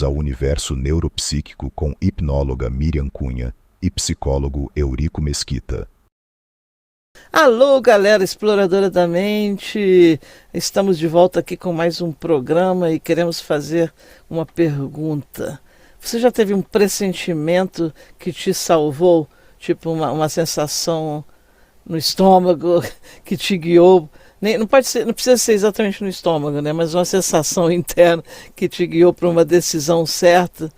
Bem-vindos ao universo neuropsíquico com hipnóloga Miriam Cunha e psicólogo Eurico Mesquita. Alô, galera exploradora da mente! Estamos de volta aqui com mais um programa e queremos fazer uma pergunta. Você já teve um pressentimento que te salvou? Tipo uma sensação no estômago que te guiou? Não pode ser, não precisa ser exatamente no estômago, né? Mas uma sensação interna que te guiou para uma decisão certa.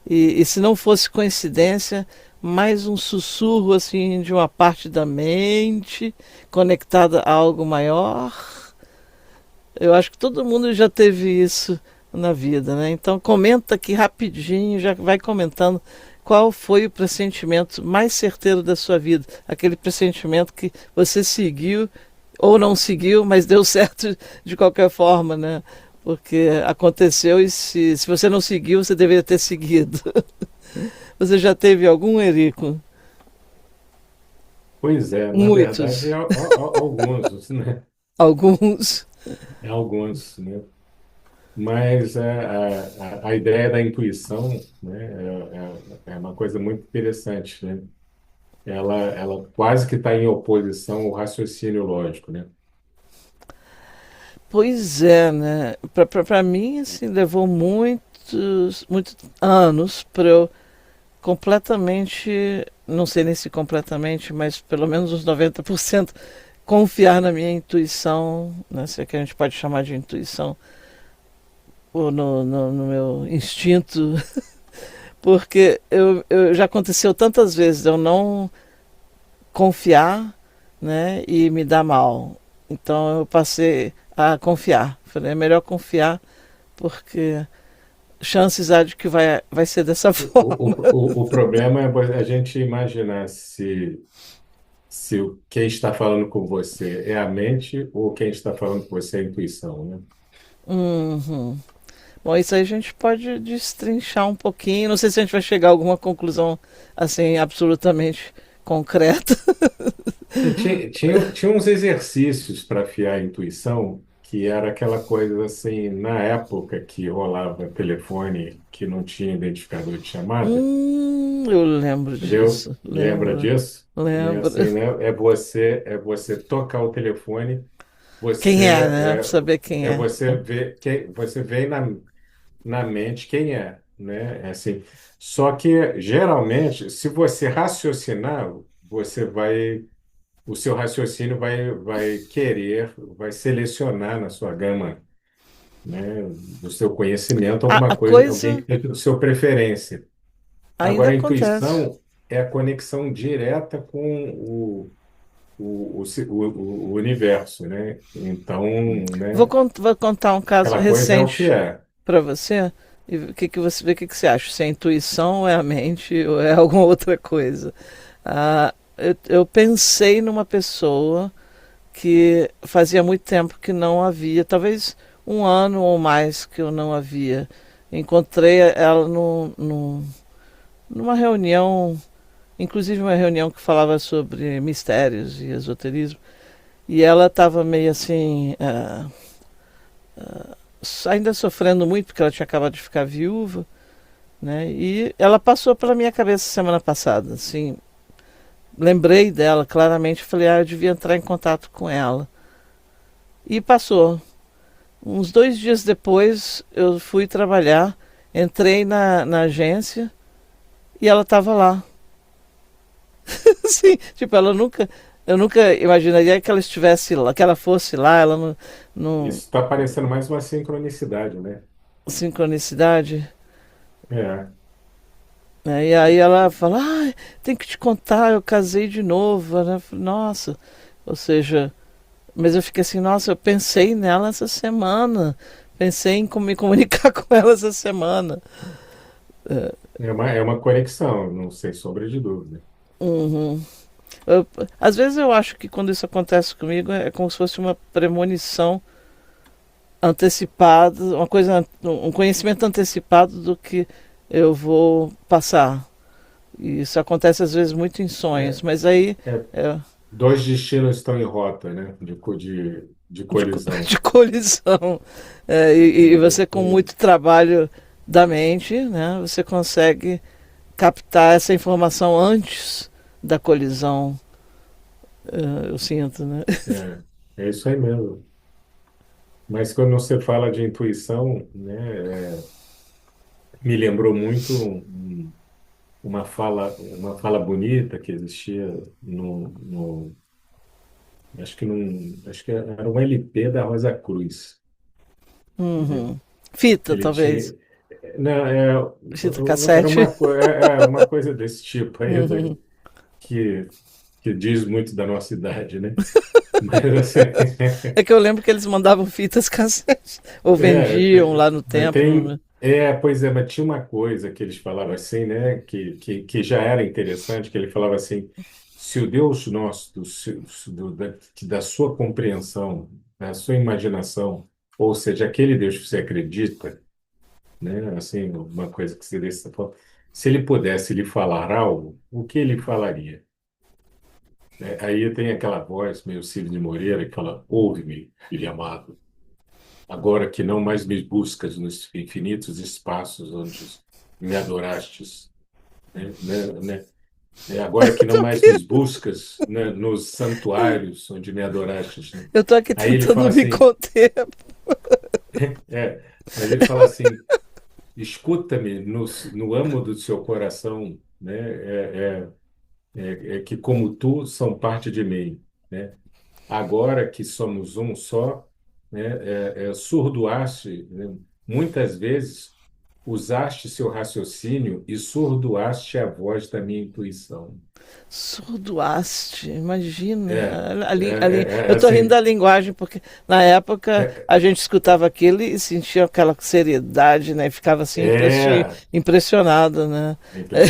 E se não fosse coincidência, mais um sussurro assim de uma parte da mente conectada a algo maior. Eu acho que todo mundo já teve isso na vida, né? Então comenta aqui rapidinho, já vai comentando qual foi o pressentimento mais certeiro da sua vida, aquele pressentimento que você seguiu ou não seguiu, mas deu certo de qualquer forma, né? Porque aconteceu e se você não seguiu, você deveria ter seguido. Você já teve algum, Erico? Pois é, na verdade, Muitos. alguns, né? Alguns. É alguns, né? Mas a ideia da intuição, né, é uma coisa muito interessante, né? Ela quase que está em oposição ao raciocínio lógico, né? Pois é, né? Para mim, assim, levou muitos anos para eu completamente, não sei nem se completamente, mas pelo menos uns 90% confiar na minha intuição, né? Se é que a gente pode chamar de intuição, ou no meu instinto, porque já aconteceu tantas vezes eu não confiar, né, e me dar mal. Então eu passei a confiar. Falei, é melhor confiar porque chances há de que vai ser dessa forma. O problema é a gente imaginar se quem está falando com você é a mente ou quem está falando com você é a intuição, né? Uhum. Bom, isso aí a gente pode destrinchar um pouquinho. Não sei se a gente vai chegar a alguma conclusão assim absolutamente concreta. Tinha uns exercícios para afiar a intuição, que era aquela coisa assim, na época que rolava telefone que não tinha identificador de chamada, Eu lembro entendeu? disso. Lembra Lembro. disso? E Lembro. assim, né? É você tocar o telefone, Quem você é, né? Pra saber quem é. você ver quem você vê na mente quem é, né? É assim. Só que geralmente, se você raciocinar, você vai o seu raciocínio vai selecionar na sua gama, né, do seu conhecimento A alguma coisa, alguém coisa que seja do seu preferência. ainda Agora, a acontece. intuição é a conexão direta com o universo, né? Então, né, Vou contar um caso aquela coisa é o que recente é. para você e o que, que você vê, o que, que você acha? Se é intuição, ou é a mente ou é alguma outra coisa. Eu pensei numa pessoa que fazia muito tempo que não havia, talvez um ano ou mais que eu não havia. Encontrei ela numa reunião, inclusive uma reunião que falava sobre mistérios e esoterismo, e ela estava meio assim, ainda sofrendo muito, porque ela tinha acabado de ficar viúva, né? E ela passou pela minha cabeça semana passada, assim, lembrei dela claramente, falei, eu devia entrar em contato com ela. E passou. Uns 2 dias depois, eu fui trabalhar, entrei na agência e ela estava lá. Sim, tipo, eu nunca imaginaria que ela estivesse lá, que ela fosse lá, ela Isso não está parecendo mais uma sincronicidade, né? sincronicidade. É. Né? E aí ela fala, tem que te contar, eu casei de novo, né? Nossa, ou seja, mas eu fiquei assim, nossa, eu pensei nela essa semana, pensei em me comunicar com ela essa semana. É uma conexão, não sem sombra de dúvida. Uhum. Eu- Às vezes eu acho que quando isso acontece comigo é como se fosse uma premonição antecipada, um conhecimento antecipado do que eu vou passar. E isso acontece às vezes muito em sonhos, É, mas aí é, é, dois destinos estão em rota, né? De de, colisão. de colisão. E O, você com o, muito trabalho da mente, né? Você consegue captar essa informação antes da colisão, eu sinto, né? É, é isso aí mesmo. Mas quando você fala de intuição, né, me lembrou muito uma fala bonita que existia acho que era um LP da Rosa Cruz, né? Uhum. Fita, Ele talvez. tinha, não, Fita era cassete. uma coisa desse tipo aí, Uhum. que, que diz muito da nossa idade, né? Mas assim, É que eu lembro que eles mandavam fitas cassete. Ou vendiam lá no mas templo, tem, né? pois é, mas tinha uma coisa que eles falavam assim, né, que já era interessante, que ele falava assim, se o Deus nosso, da sua compreensão, da sua imaginação, ou seja, aquele Deus que você acredita, né, assim, uma coisa que se desse forma, se ele pudesse lhe falar algo, o que ele falaria? Né? Aí tem aquela voz meio Cid de Moreira que fala, ouve-me, filho amado. Agora que não mais me buscas nos infinitos espaços onde me adorastes, agora que não mais me buscas, né, nos santuários onde me adorastes, né? Eu tô aqui Aí ele fala tentando me assim, conter. mas ele fala assim, escuta-me no âmago do seu coração, né? É que como tu são parte de mim, né? Agora que somos um só, né, surdoaste, né, muitas vezes usaste seu raciocínio e surdoaste a voz da minha intuição. Surdoaste, É, imagina. é Eu tô rindo da assim, linguagem, porque na época é, a gente escutava aquilo e sentia aquela seriedade, né? E ficava assim é, impressionado, né?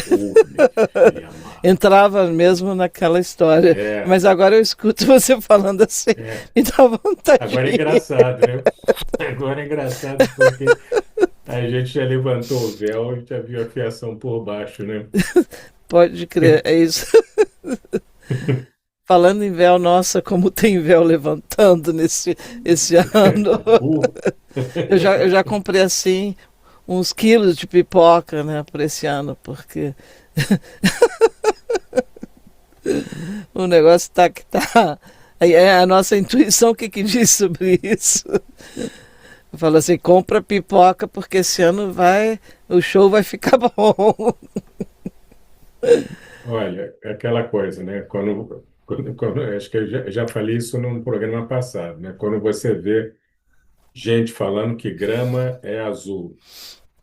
ouve-me, filha amada. Entrava mesmo naquela história. É, Mas agora eu escuto você falando assim, é. me dá vontade Agora é de rir. engraçado, né? Agora é engraçado porque a gente já levantou o véu e já viu a fiação por baixo, né? Pode crer, é isso. Falando em véu, nossa, como tem véu levantando esse ano. Uh. Eu já comprei assim uns quilos de pipoca, né, por esse ano, porque o negócio tá que tá. Aí é a nossa intuição que diz sobre isso. Eu falo assim, compra pipoca porque esse ano o show vai ficar bom. Olha, é aquela coisa, né? Acho que eu já falei isso num programa passado, né? Quando você vê gente falando que grama é azul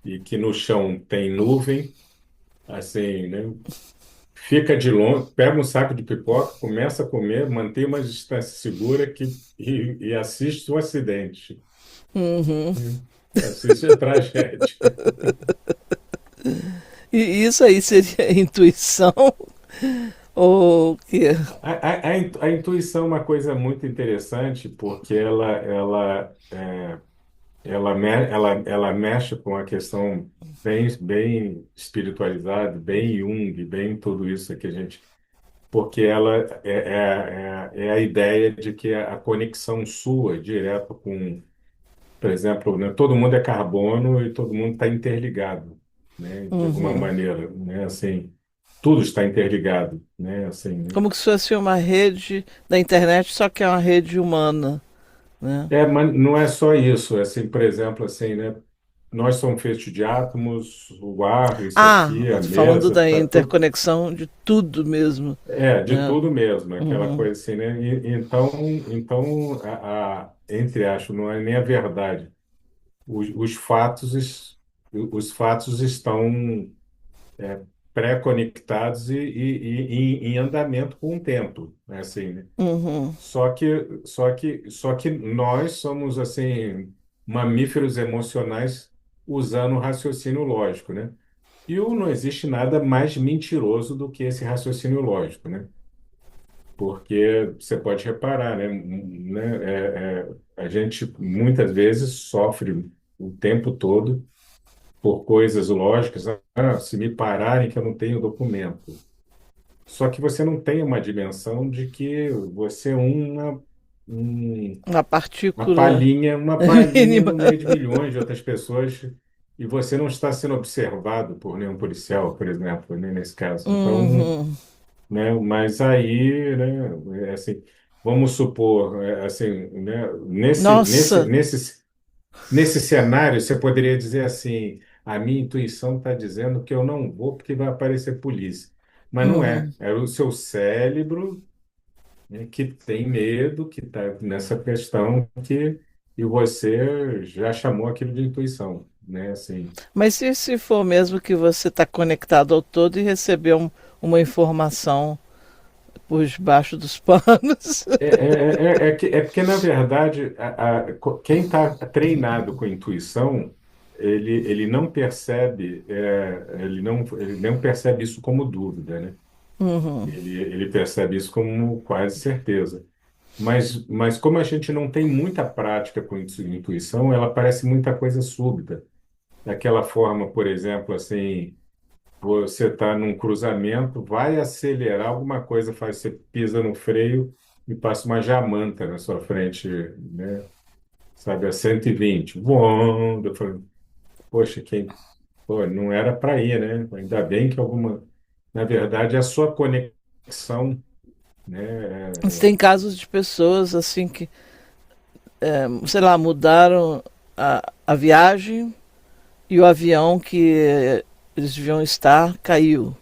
e que no chão tem nuvem, assim, né? Fica de longe, pega um saco de pipoca, começa a comer, mantém uma distância segura e assiste o acidente. Uhum. Né? Assiste a tragédia. E isso aí seria intuição ou que A intuição é uma coisa muito interessante porque ela mexe com a questão bem espiritualizada, bem Jung, bem tudo isso que a gente. Porque ela é a ideia de que a conexão sua direto com, por exemplo, né, todo mundo é carbono e todo mundo está interligado, né, de alguma uhum. maneira, né, assim, tudo está interligado, né, assim, né. Como que se fosse uma rede da internet, só que é uma rede humana, né? Mas não é só isso, é assim, por exemplo, assim, né, nós somos feitos de átomos, o ar, isso Ah, aqui, a falando mesa, da tá tudo. interconexão de tudo mesmo, De né? tudo mesmo, aquela Uhum, coisa assim, né? Então entre aspas, não é nem a verdade. Os fatos, os fatos estão pré-conectados e em andamento com o tempo, né? Assim, né? uhum, Só que nós somos assim mamíferos emocionais usando o raciocínio lógico, né? Não existe nada mais mentiroso do que esse raciocínio lógico, né? Porque você pode reparar, a gente muitas vezes sofre o tempo todo por coisas lógicas. Se me pararem que eu não tenho documento. Só que você não tem uma dimensão de que você é um- uma uma partícula palhinha, uma palhinha mínima. no meio de milhões de outras pessoas e você não está sendo observado por nenhum policial, por exemplo, né, nesse caso. Então, Uhum. né, mas aí, né, é assim, vamos supor, assim, né, Nossa. nesse cenário, você poderia dizer assim: a minha intuição está dizendo que eu não vou porque vai aparecer polícia. Mas não é. Uhum. É o seu cérebro, né, que tem medo, que está nessa questão que e você já chamou aquilo de intuição, né? Assim, Mas e se for mesmo que você está conectado ao todo e recebeu uma informação por debaixo dos panos? é porque, na verdade, quem está treinado com intuição, ele não percebe, ele não percebe isso como dúvida, né? Uhum. Ele percebe isso como quase certeza. Mas como a gente não tem muita prática com intuição, ela parece muita coisa súbita. Daquela forma, por exemplo, assim, você está num cruzamento, vai acelerar alguma coisa, faz, você pisa no freio e passa uma jamanta na sua frente, né? Sabe, a 120. Voando. Eu falei, poxa, pô, não era para ir, né? Ainda bem que alguma. Na verdade, a sua conexão, né? Mas tem casos de pessoas assim que, sei lá, mudaram a viagem e o avião que eles deviam estar caiu.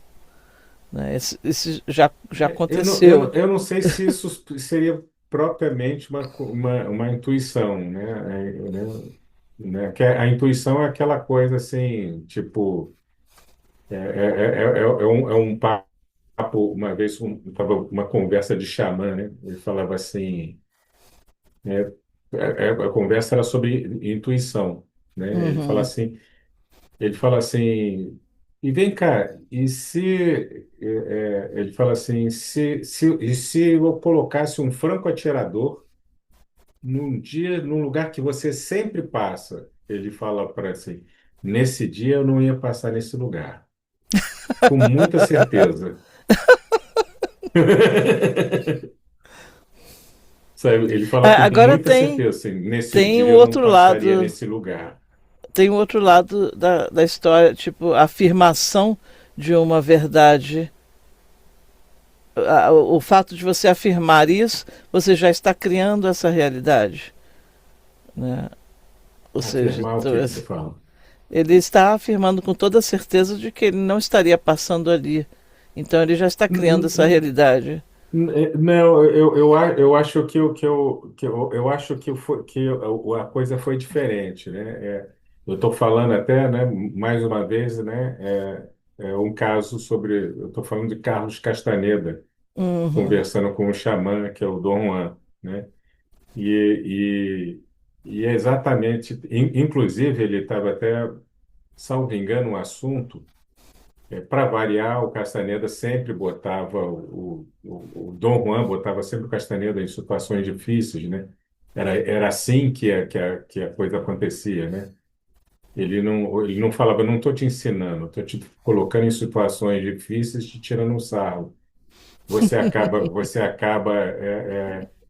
Né? Esse já aconteceu. Eu não sei se isso seria propriamente uma intuição, né? Que a intuição é aquela coisa assim, tipo, é um papo. Uma vez tava uma conversa de xamã, né? Ele falava assim, né? A conversa era sobre intuição, né? Uhum. Ele fala assim, e vem cá, e se ele fala assim, e se eu colocasse um franco-atirador num lugar que você sempre passa, ele fala para assim, nesse dia eu não ia passar nesse lugar, com muita certeza. Sabe? Ele fala com Agora muita certeza, assim, nesse tem o dia eu não outro passaria lado, nesse lugar. tem o outro lado da história, tipo, a afirmação de uma verdade. O fato de você afirmar isso, você já está criando essa realidade. Né? Ou seja, Afirmar o que que você fala? ele está afirmando com toda certeza de que ele não estaria passando ali. Então ele já está criando essa realidade. Não, eu acho eu acho a coisa foi diferente, né? Eu estou falando até, né, mais uma vez, né, um caso sobre, eu estou falando de Carlos Castaneda, Uhum, conversando com o xamã, que é o Dom Juan, né? E, e é exatamente, inclusive ele estava até, salvo engano, um assunto. Para variar, o Castaneda sempre botava, o Dom Juan botava sempre o Castaneda em situações difíceis, né? Era assim que a coisa acontecia, né? Ele não falava, não estou te ensinando, estou te colocando em situações difíceis, te tirando um sarro. Você acaba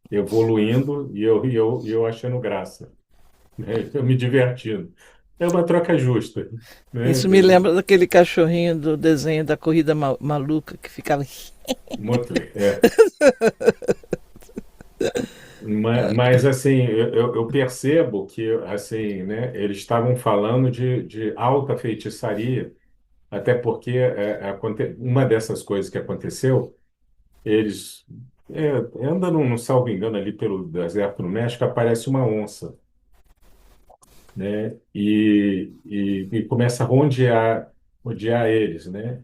evoluindo e eu achando graça, né? Eu me divertindo. É uma troca justa, né? isso me lembra daquele cachorrinho do desenho da corrida maluca que ficava. Motley, Mas, assim, eu percebo que assim, né, eles estavam falando de alta feitiçaria, até porque uma dessas coisas que aconteceu, eles andando, não salvo engano, ali pelo deserto do México, aparece uma onça, né, e começa a rodear eles, né?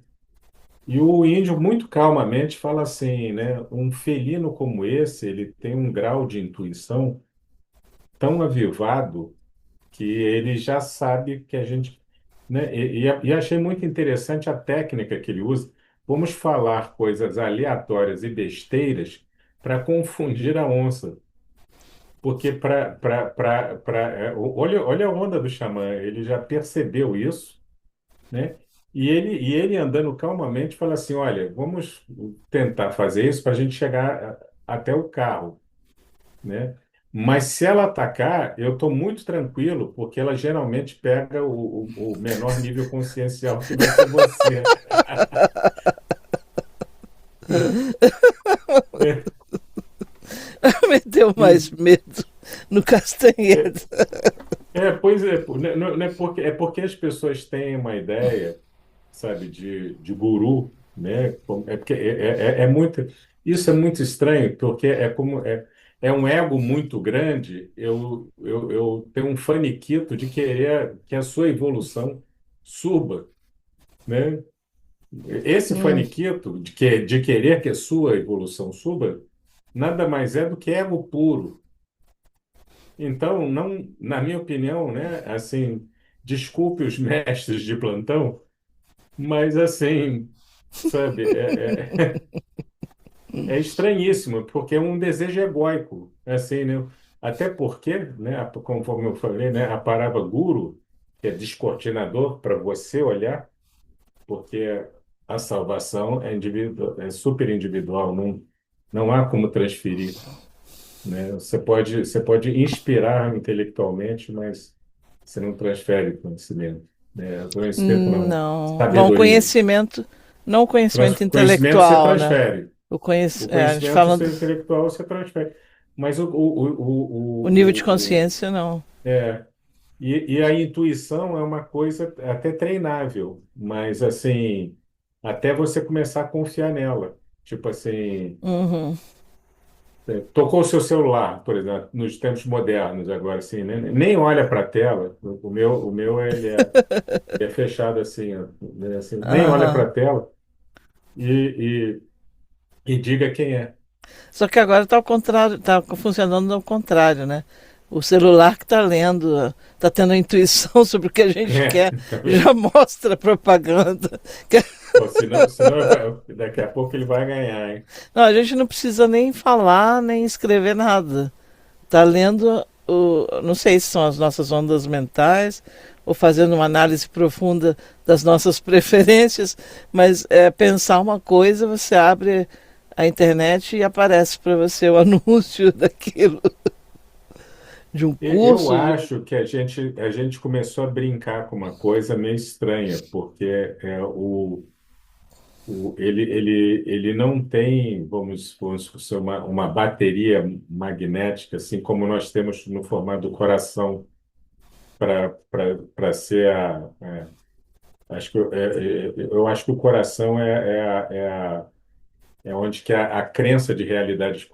E o índio, muito calmamente, fala assim, né, um felino como esse, ele tem um grau de intuição tão avivado que ele já sabe que a gente, né? E achei muito interessante a técnica que ele usa. Vamos falar coisas aleatórias e besteiras para confundir a onça. Porque olha a onda do xamã, ele já percebeu isso, né? E ele andando calmamente fala assim: olha, vamos tentar fazer isso para a gente chegar até o carro, né? Mas se ela atacar, eu estou muito tranquilo, porque ela geralmente pega o menor nível consciencial, que vai ser você. Me deu mais medo no É, Castanheda. pois é, não é porque as pessoas têm uma ideia, sabe, de guru, né? É porque é muito, isso é muito estranho, porque é um ego muito grande. Eu tenho um faniquito de querer que a sua evolução suba, né? Esse Hum, faniquito de querer que a sua evolução suba nada mais é do que ego puro. Então, não, na minha opinião, né, assim, desculpe os mestres de plantão, mas assim, sabe, é estranhíssimo, porque é um desejo egóico, assim, né? Até porque, né, conforme eu falei, né, a palavra guru, que é descortinador para você olhar, porque a salvação é individual, é super individual, não há como transferir, né? Você pode inspirar intelectualmente, mas você não transfere conhecimento, né? Conhecimento não, não, não sabedoria. conhecimento, não conhecimento Conhecimento você intelectual, né? transfere. O A gente conhecimento falando intelectual você transfere. Mas o nível de consciência, não. é, e a intuição é uma coisa até treinável, mas assim, até você começar a confiar nela. Tipo assim, Uhum. tocou o seu celular, por exemplo, nos tempos modernos agora, assim, né? Nem olha para a tela. O meu ele é fechado assim, ó, né? Assim, nem olha para Aham. a tela e diga quem é. Só que agora está ao contrário, está funcionando ao contrário, né? O celular que está lendo, está tendo a intuição sobre o que a gente quer, Tá vendo? já mostra a propaganda. Pô, senão daqui a pouco ele vai ganhar, hein? Não, a gente não precisa nem falar, nem escrever nada. Está lendo, não sei se são as nossas ondas mentais, ou fazendo uma análise profunda das nossas preferências, mas é pensar uma coisa, você abre a internet e aparece para você o anúncio daquilo, de um Eu curso, de um... acho que a gente começou a brincar com uma coisa meio estranha, porque ele não tem, vamos dizer, uma bateria magnética, assim como nós temos no formato do coração, para ser acho que, eu acho que o coração é onde que a crença de realidades,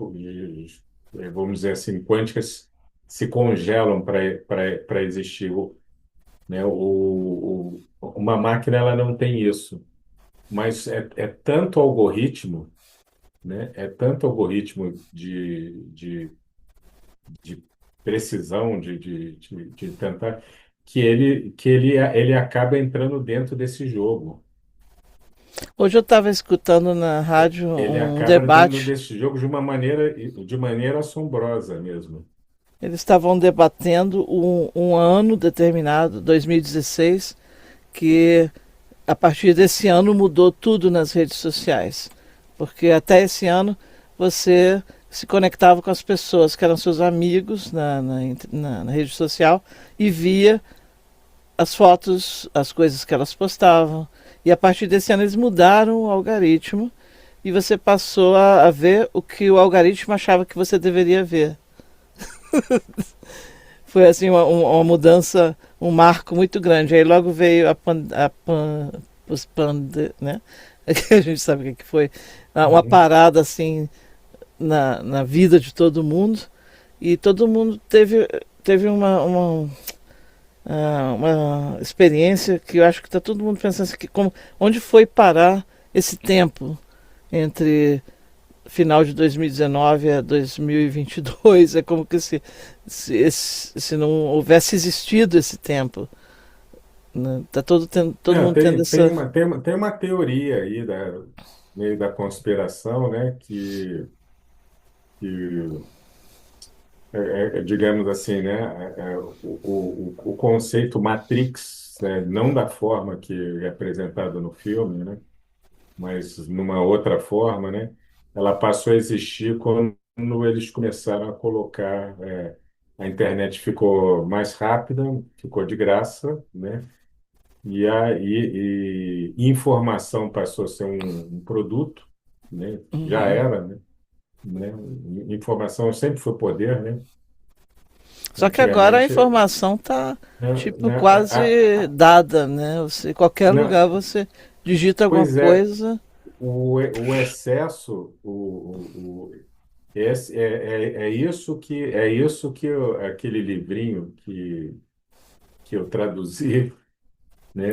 vamos dizer assim, quânticas se congelam para existir. Né? Uma máquina ela não tem isso, mas é tanto algoritmo, né? É tanto algoritmo de precisão, de tentar, que ele acaba entrando dentro desse jogo. Hoje eu estava escutando na rádio Ele um acaba entrando debate. nesse jogo de maneira assombrosa mesmo. Eles estavam debatendo um ano determinado, 2016, que a partir desse ano mudou tudo nas redes sociais. Porque até esse ano você se conectava com as pessoas que eram seus amigos na rede social e via as fotos, as coisas que elas postavam. E a partir desse ano eles mudaram o algoritmo e você passou a ver o que o algoritmo achava que você deveria ver. Foi assim uma mudança, um marco muito grande. Aí logo veio os né? A gente sabe o que foi. Uma Uhum. parada assim na vida de todo mundo. E todo mundo teve uma experiência que eu acho que está todo mundo pensando assim, onde foi parar esse tempo entre final de 2019 a 2022. É como que se não houvesse existido esse tempo. Né? Tá todo mundo tendo Tem, tem essa. uma, tem uma, tem uma teoria aí meio da conspiração, né, que digamos assim, né, o conceito Matrix, né, não da forma que é apresentado no filme, né, mas numa outra forma, né, ela passou a existir eles começaram a colocar, a internet ficou mais rápida, ficou de graça, né? E informação passou a ser um produto, né? Já Uhum. era, né? Informação sempre foi poder, né? Só que agora a Antigamente, informação tá né, tipo né, quase dada, né? Você, qualquer né, lugar você digita alguma pois é, coisa. o excesso, é isso que aquele livrinho que eu traduzi,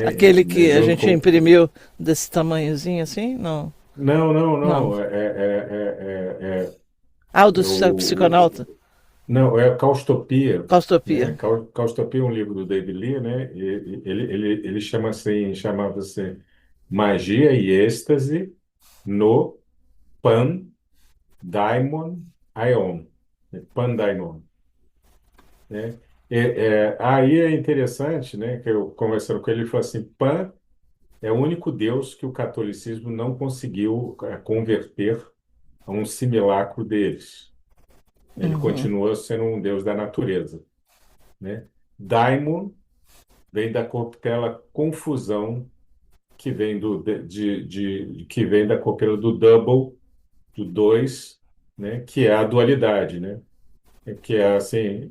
Aquele né, que a junto gente com. imprimiu desse tamanhozinho assim? Não, Não, não, não. não. Ah, o do psiconauta? O, não, é Caustopia, né? Caustopia. Caustopia é um livro do David Lee, né? E ele chama assim, chamava-se Magia e Êxtase no Pandaimon Aion, né? Pandaimon, né? Aí é interessante, né? Que eu conversando com ele, ele falou assim, Pan é o único Deus que o catolicismo não conseguiu converter a um simulacro deles. Ele Uhum. continua sendo um Deus da natureza, né? Daimon vem da corruptela confusão que vem que vem da corruptela do double, do dois, né? Que é a dualidade, né? Que é assim,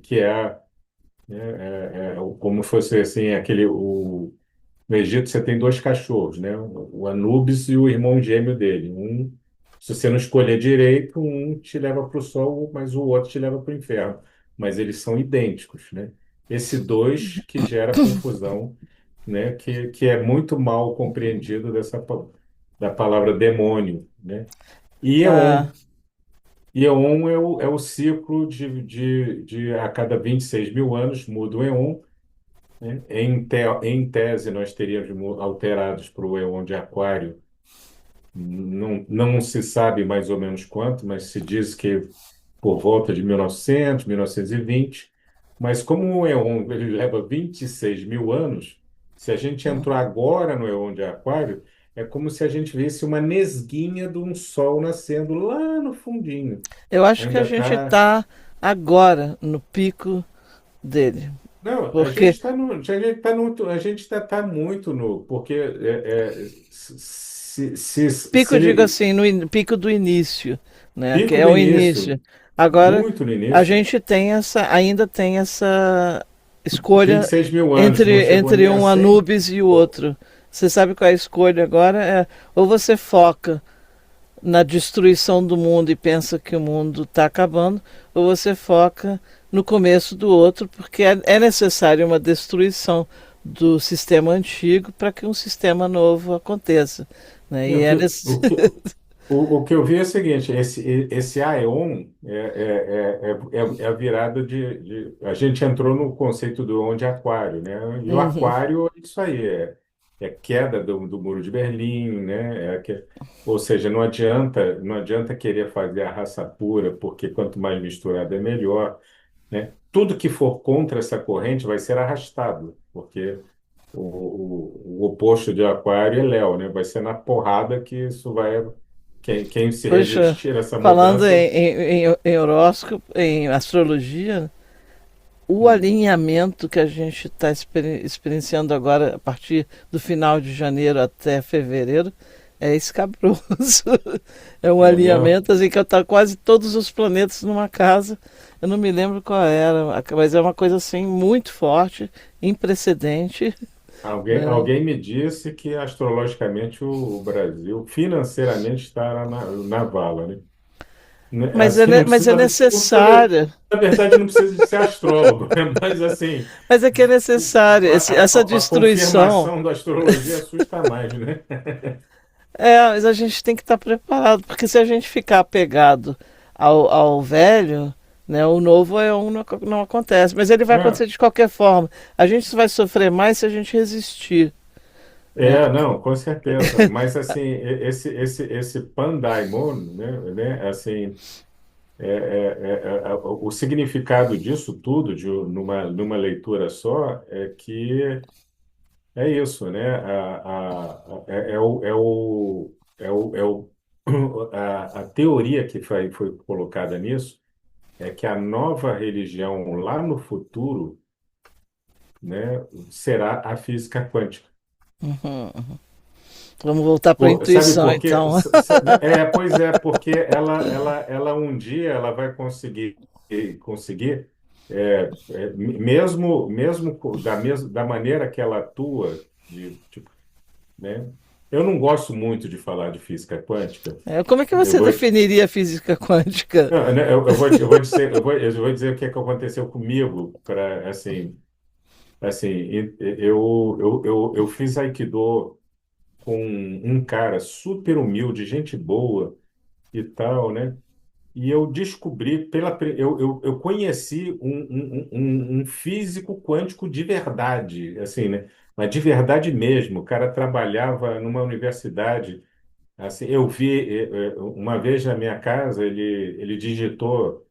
né, como fosse assim aquele no Egito você tem dois cachorros, né? O Anubis e o irmão gêmeo dele. Se você não escolher direito, um te leva para o sol, mas o outro te leva para o inferno. Mas eles são idênticos, né? Esse dois que gera confusão, né? Que é muito mal compreendido da palavra demônio, né? E Eon. Ah, Eon é o ciclo de a cada 26 mil anos muda o Eon, né? Em tese, nós teríamos alterados para o Eon de Aquário. Não se sabe mais ou menos quanto, mas se diz que por volta de 1900, 1920. Mas como o Eon ele leva 26 mil anos, se a gente entrou agora no Eon de Aquário, é como se a gente visse uma nesguinha de um sol nascendo lá no fundinho. eu acho que a Ainda gente está. está agora no pico dele. Não, a gente Porque está no, a gente tá no, a gente tá muito no, porque se pico, digo ele assim, pico do início, né? Que pico é do o início. início, Agora muito no a início, gente tem ainda tem essa vinte e escolha seis mil anos, não chegou entre nem a um 100. Anubis e o outro. Você sabe qual é a escolha agora? É, ou você foca na destruição do mundo e pensa que o mundo está acabando, ou você foca no começo do outro, porque é necessário uma destruição do sistema antigo para que um sistema novo aconteça. Né? É, E O é que, nesse... o que, o que eu vi é o seguinte, esse Aeon é a virada A gente entrou no conceito do Aeon de aquário, né? E o Uhum. aquário é isso aí, é queda do Muro de Berlim, né? Ou seja, não adianta querer fazer a raça pura, porque quanto mais misturada é melhor, né? Tudo que for contra essa corrente vai ser arrastado, porque o oposto de aquário é Léo, né? Vai ser na porrada que isso vai. Quem se Poxa, resistir a essa falando mudança. em horóscopo, em astrologia, o Hum, alinhamento que a gente está experienciando agora, a partir do final de janeiro até fevereiro, é escabroso. É um é mesmo? alinhamento assim que está quase todos os planetas numa casa. Eu não me lembro qual era, mas é uma coisa assim muito forte, sem precedente. Né? Alguém me disse que astrologicamente o Brasil financeiramente está na vala, né? Assim, não Mas é precisa, necessária. na verdade, não precisa de ser astrólogo, né? Mas assim, Mas é que é necessário. Essa a destruição. confirmação da astrologia assusta mais, né? É, mas a gente tem que estar preparado, porque se a gente ficar apegado ao velho, né, o novo não acontece. Mas ele vai Ah, acontecer de qualquer forma. A gente vai sofrer mais se a gente resistir. Né? não, com certeza. Mas assim, esse Pandaimon, né, assim, o significado disso tudo, numa leitura só, é que é isso, né? É o a teoria que foi colocada nisso é que a nova religião lá no futuro, né, será a física quântica. Vamos voltar para a Sabe intuição, por quê? então. Pois é, porque ela um dia ela vai conseguir mesmo da maneira que ela atua, tipo, né? Eu não gosto muito de falar de física quântica. Como é que Eu você vou, definiria a física quântica? não, né, eu vou dizer, eu vou dizer o que é que aconteceu comigo para assim, eu fiz Aikido com um cara super humilde, gente boa e tal, né? E eu descobri, eu conheci um físico quântico de verdade, assim, né? Mas de verdade mesmo. O cara trabalhava numa universidade. Assim, eu vi, uma vez na minha casa, ele digitou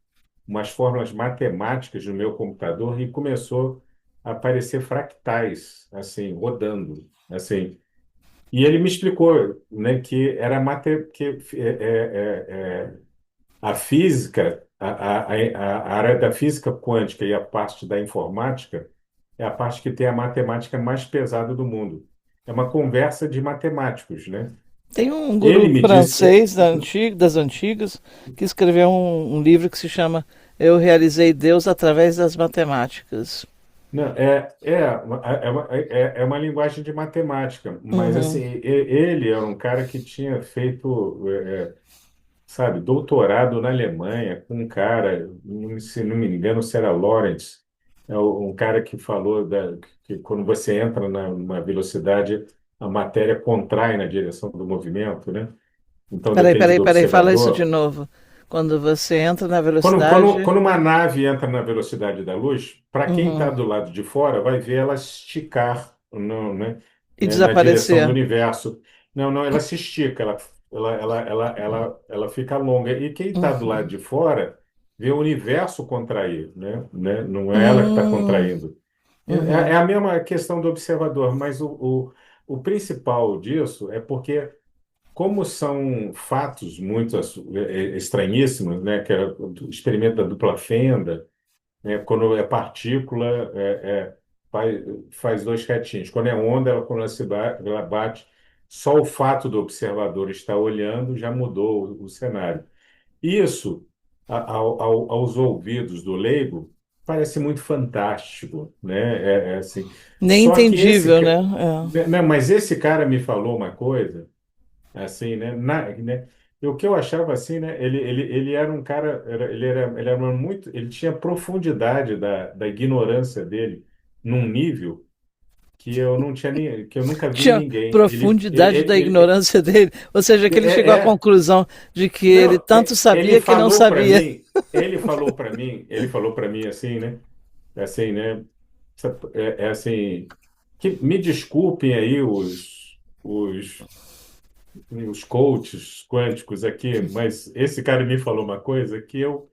umas fórmulas matemáticas no meu computador e começou a aparecer fractais, assim, rodando, assim. E ele me explicou, né, que era a física, a área da física quântica e a parte da informática é a parte que tem a matemática mais pesada do mundo. É uma conversa de matemáticos, né? Tem um Ele guru me disse, francês das antigas que escreveu um livro que se chama Eu Realizei Deus através das Matemáticas. não, é uma linguagem de matemática, mas assim, Uhum. ele era um cara que tinha feito, sabe, doutorado na Alemanha com um cara, se não me engano, se era Lawrence, um cara que falou que quando você entra numa velocidade, a matéria contrai na direção do movimento, né? Então depende do Peraí, fala isso de observador. novo. Quando você entra na velocidade. Quando uma nave entra na velocidade da luz, para quem está Uhum. do lado de fora, vai ver ela esticar no, né, E na direção do desaparecer. universo. Não, ela se estica, ela fica longa. E quem está do lado de fora vê o universo contrair, né? Não é ela que está Hum, contraindo. É uhum. a mesma questão do observador, mas o principal disso é porque como são fatos muito estranhíssimos, né, que é o experimento da dupla fenda, né, quando é partícula, faz, faz dois retinhos. Quando é onda, quando ela bate, só o fato do observador estar olhando já mudou o cenário. Isso, aos ouvidos do leigo, parece muito fantástico, né? Assim. Nem Só que entendível, né? não, mas esse cara me falou uma coisa assim, né? E o que eu achava assim, né? Ele era um cara, ele era muito, ele tinha profundidade da ignorância dele num nível que eu não tinha nem, que eu nunca vi em Tinha ninguém. profundidade da ignorância dele. Ou seja, que ele chegou à conclusão de que ele não, tanto ele sabia que não falou para sabia. mim, ele falou para mim assim, né? Assim, que me desculpem aí os coaches quânticos aqui, mas esse cara me falou uma coisa que eu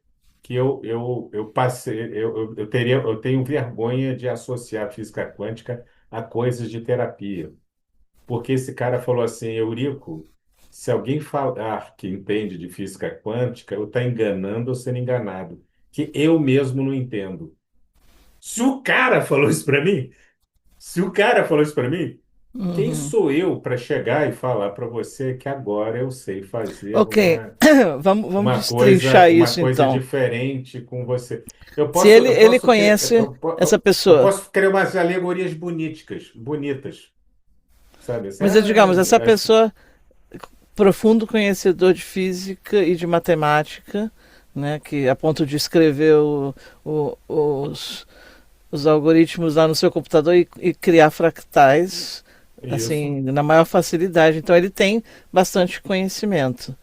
passei, eu tenho vergonha de associar física quântica a coisas de terapia, porque esse cara falou assim, Eurico, se alguém falar que entende de física quântica, eu está enganando ou sendo enganado, que eu mesmo não entendo. Se o cara falou isso para mim, se o cara falou isso para mim, quem Uhum. sou eu para chegar e falar para você que agora eu sei fazer Ok, vamos destrinchar uma isso coisa então. diferente com você? Se ele conhece essa Eu pessoa, posso criar umas alegorias bonitas, sabe? Assim, mas digamos, essa pessoa, profundo conhecedor de física e de matemática, né, que a ponto de escrever o, os algoritmos lá no seu computador e criar fractais, isso, assim, na maior facilidade. Então ele tem bastante conhecimento.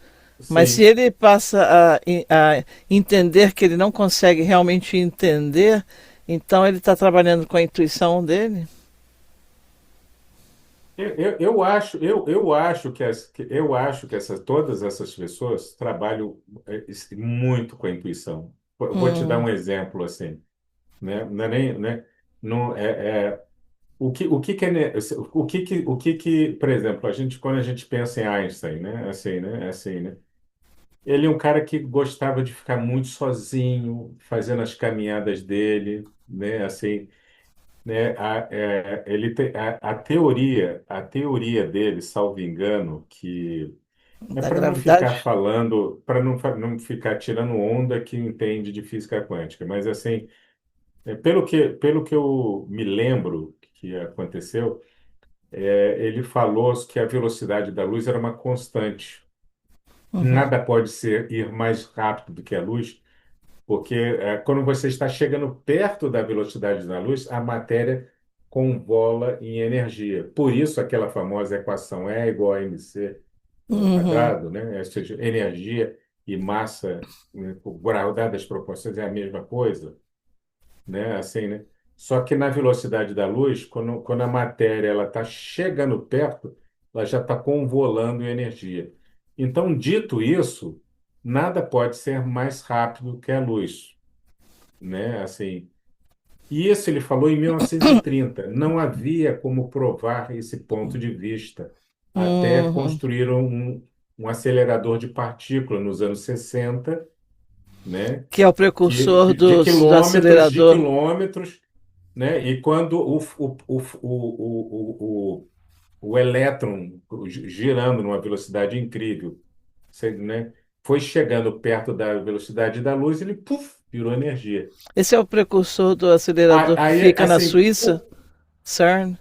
Mas se sim. ele passa a entender que ele não consegue realmente entender, então ele está trabalhando com a intuição dele? Eu acho que todas essas pessoas trabalham muito com a intuição. Vou te dar Hum, um exemplo assim, né? Não é nem, né? Não, é, que é, por exemplo, quando a gente pensa em Einstein, né? Assim, né? Assim, né? Ele é um cara que gostava de ficar muito sozinho, fazendo as caminhadas dele, né? Assim, né? A teoria dele, salvo engano, que é Da para não ficar gravidade? falando, para não ficar tirando onda que entende de física quântica, mas assim, pelo que eu me lembro que aconteceu, ele falou que a velocidade da luz era uma constante. Uhum. Nada pode ir mais rápido do que a luz, porque quando você está chegando perto da velocidade da luz, a matéria convola em energia. Por isso, aquela famosa equação E igual a mc ao Uhum. quadrado, né? Ou seja, energia e massa, né, guardadas as proporções, é a mesma coisa, né? Assim, né? Só que na velocidade da luz, quando a matéria ela está chegando perto, ela já está convolando em energia. Então, dito isso, nada pode ser mais rápido que a luz, né? Assim, e isso ele falou em 1930. Não havia como provar esse ponto de vista, até Uhum. construíram um acelerador de partícula nos anos 60, né? Que é o Que, precursor que- de do quilômetros, de acelerador. quilômetros, né? E quando o elétron girando numa velocidade incrível, né? Foi chegando perto da velocidade da luz, ele puf, virou energia. Esse é o precursor do acelerador que Aí, fica na assim, Suíça, CERN,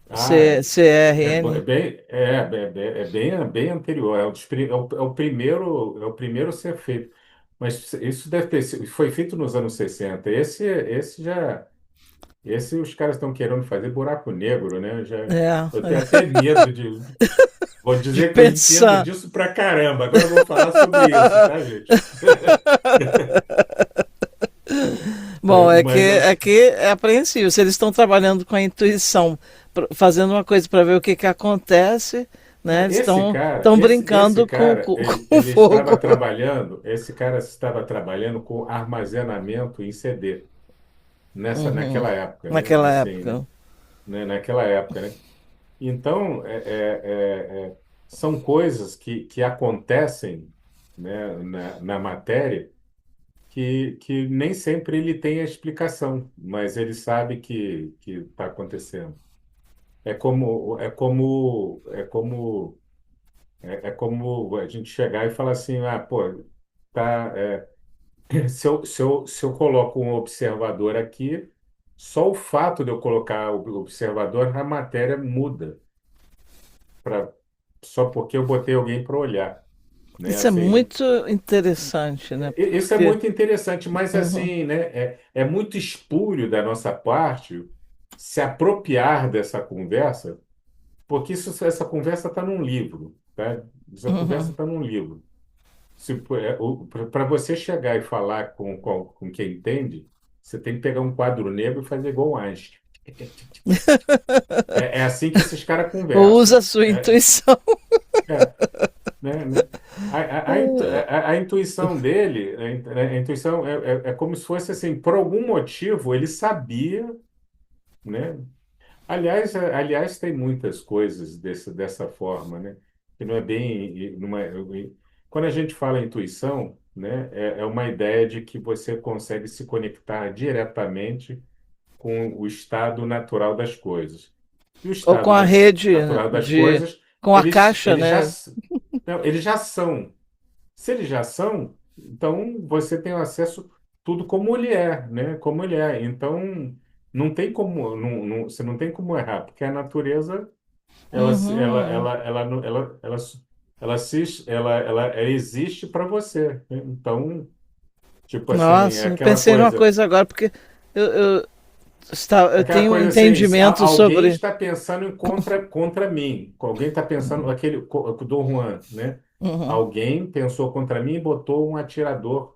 ah, CRN. bem anterior, é o primeiro a ser feito. Mas isso deve ter sido, foi feito nos anos 60. Esse os caras estão querendo fazer buraco negro, né? É, Eu tenho até medo de, vou de dizer que eu entendo pensar. disso pra caramba. Agora eu vou falar sobre isso, tá, gente? Bom, Mas é que é apreensível. Se eles estão trabalhando com a intuição, fazendo uma coisa para ver o que, que acontece, né? Eles esse cara, estão esse brincando cara, ele, com ele estava fogo. trabalhando, esse cara estava trabalhando com armazenamento em CD. Uhum. Naquela época, né? Naquela Assim, né? época. Naquela época, né? Então, são coisas que acontecem, né, na matéria que nem sempre ele tem a explicação, mas ele sabe que está acontecendo. É como a gente chegar e falar assim, ah, pô, tá, se eu coloco um observador aqui, só o fato de eu colocar o observador, a matéria muda, pra, só porque eu botei alguém para olhar, né? Isso é Assim, né? muito interessante, né? Isso é Porque. muito interessante, mas Uhum, assim, né? É muito espúrio da nossa parte se apropriar dessa conversa, porque essa conversa está num livro, tá? Essa conversa uhum. está num livro. Para você chegar e falar com quem entende, você tem que pegar um quadro negro e fazer igual o Einstein. É assim que esses caras Ou usa a conversam. sua intuição. É, né? A intuição dele, a intuição é como se fosse assim, por algum motivo ele sabia, né? Aliás, tem muitas coisas dessa forma, né? Que não é bem, quando a gente fala intuição, né? É uma ideia de que você consegue se conectar diretamente com o estado natural das coisas. E o Ou com estado a rede natural das de. coisas, Com a eles, caixa, eles já, né? não, eles já são. Se eles já são, então você tem acesso tudo como ele é, né? Como ele é. Então não tem como, você não tem como errar, porque a natureza ela se- Uhum. ela não- ela existe para você, né? Então, tipo assim, é Nossa, eu pensei numa coisa agora, porque eu, eu aquela tenho um coisa assim, entendimento alguém sobre. está pensando em contra mim, alguém está pensando aquele do Juan, né? Uhum. Alguém pensou contra mim e botou um atirador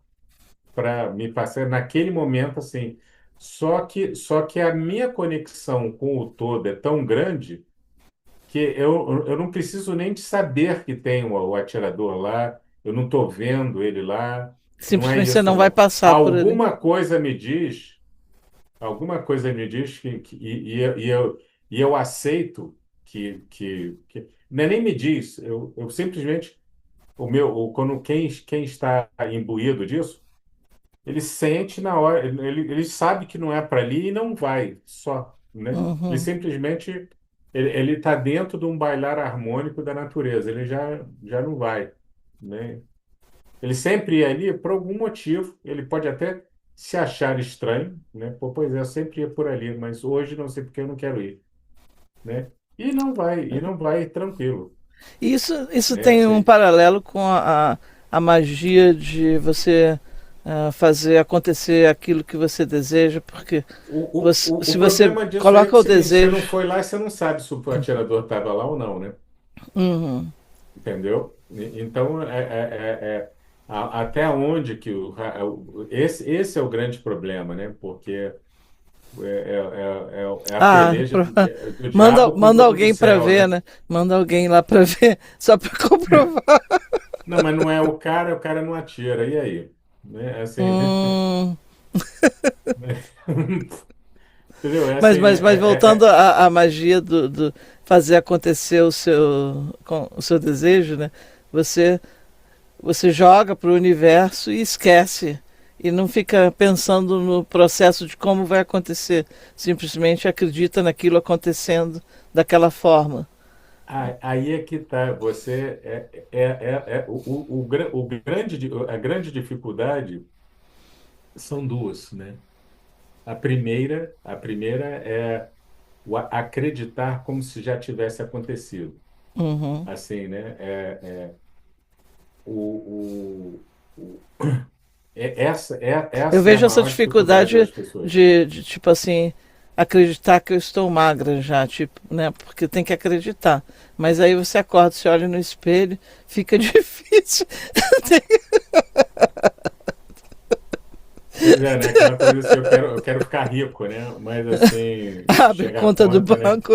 para me passar naquele momento assim. Só que a minha conexão com o todo é tão grande que eu não preciso nem de saber que tem o atirador lá, eu não estou vendo ele lá, não é Simplesmente você isso não vai não. passar por ali. Alguma coisa me diz, alguma coisa me diz e eu aceito não é nem me diz, eu simplesmente, quando quem está imbuído disso, ele sente na hora, ele sabe que não é para ali e não vai, só, né? Ele Uhum. simplesmente, ele está dentro de um bailar harmônico da natureza, ele já não vai, né? Ele sempre ia ali por algum motivo, ele pode até se achar estranho, né? Pô, pois é, eu sempre ia por ali, mas hoje não sei porque eu não quero ir, né? E não vai tranquilo, E isso né? tem um Assim, paralelo com a magia de você fazer acontecer aquilo que você deseja, porque o se você problema disso aí é coloca que é o o seguinte, você não desejo. foi lá e você não sabe se o atirador estava lá ou não, né? Uhum, Entendeu? Então, até onde que esse é o grande problema, né? Porque é a ah, peleja do manda, diabo com o manda jogo do alguém para céu, ver, né? né? Manda alguém lá para ver, só para comprovar. Não, mas não é o cara não atira, e aí? Né? Assim, Hum, entendeu? É mas, assim, mas, mas voltando à magia do fazer acontecer o seu desejo, né? Você Você joga para o universo e esquece. E não fica pensando no processo de como vai acontecer. Simplesmente acredita naquilo acontecendo daquela forma. aí é que tá. Você a grande dificuldade são duas, né? A primeira é acreditar como se já tivesse acontecido. Uhum. Assim, né? O, Eu essa é a vejo essa maior dificuldade dificuldade das pessoas. de tipo assim, acreditar que eu estou magra já, tipo, né? Porque tem que acreditar. Mas aí você acorda, você olha no espelho, fica difícil. Pois é, né? Aquela coisa assim, eu quero ficar rico, né? Mas assim, Abre chega a conta do conta, né? banco.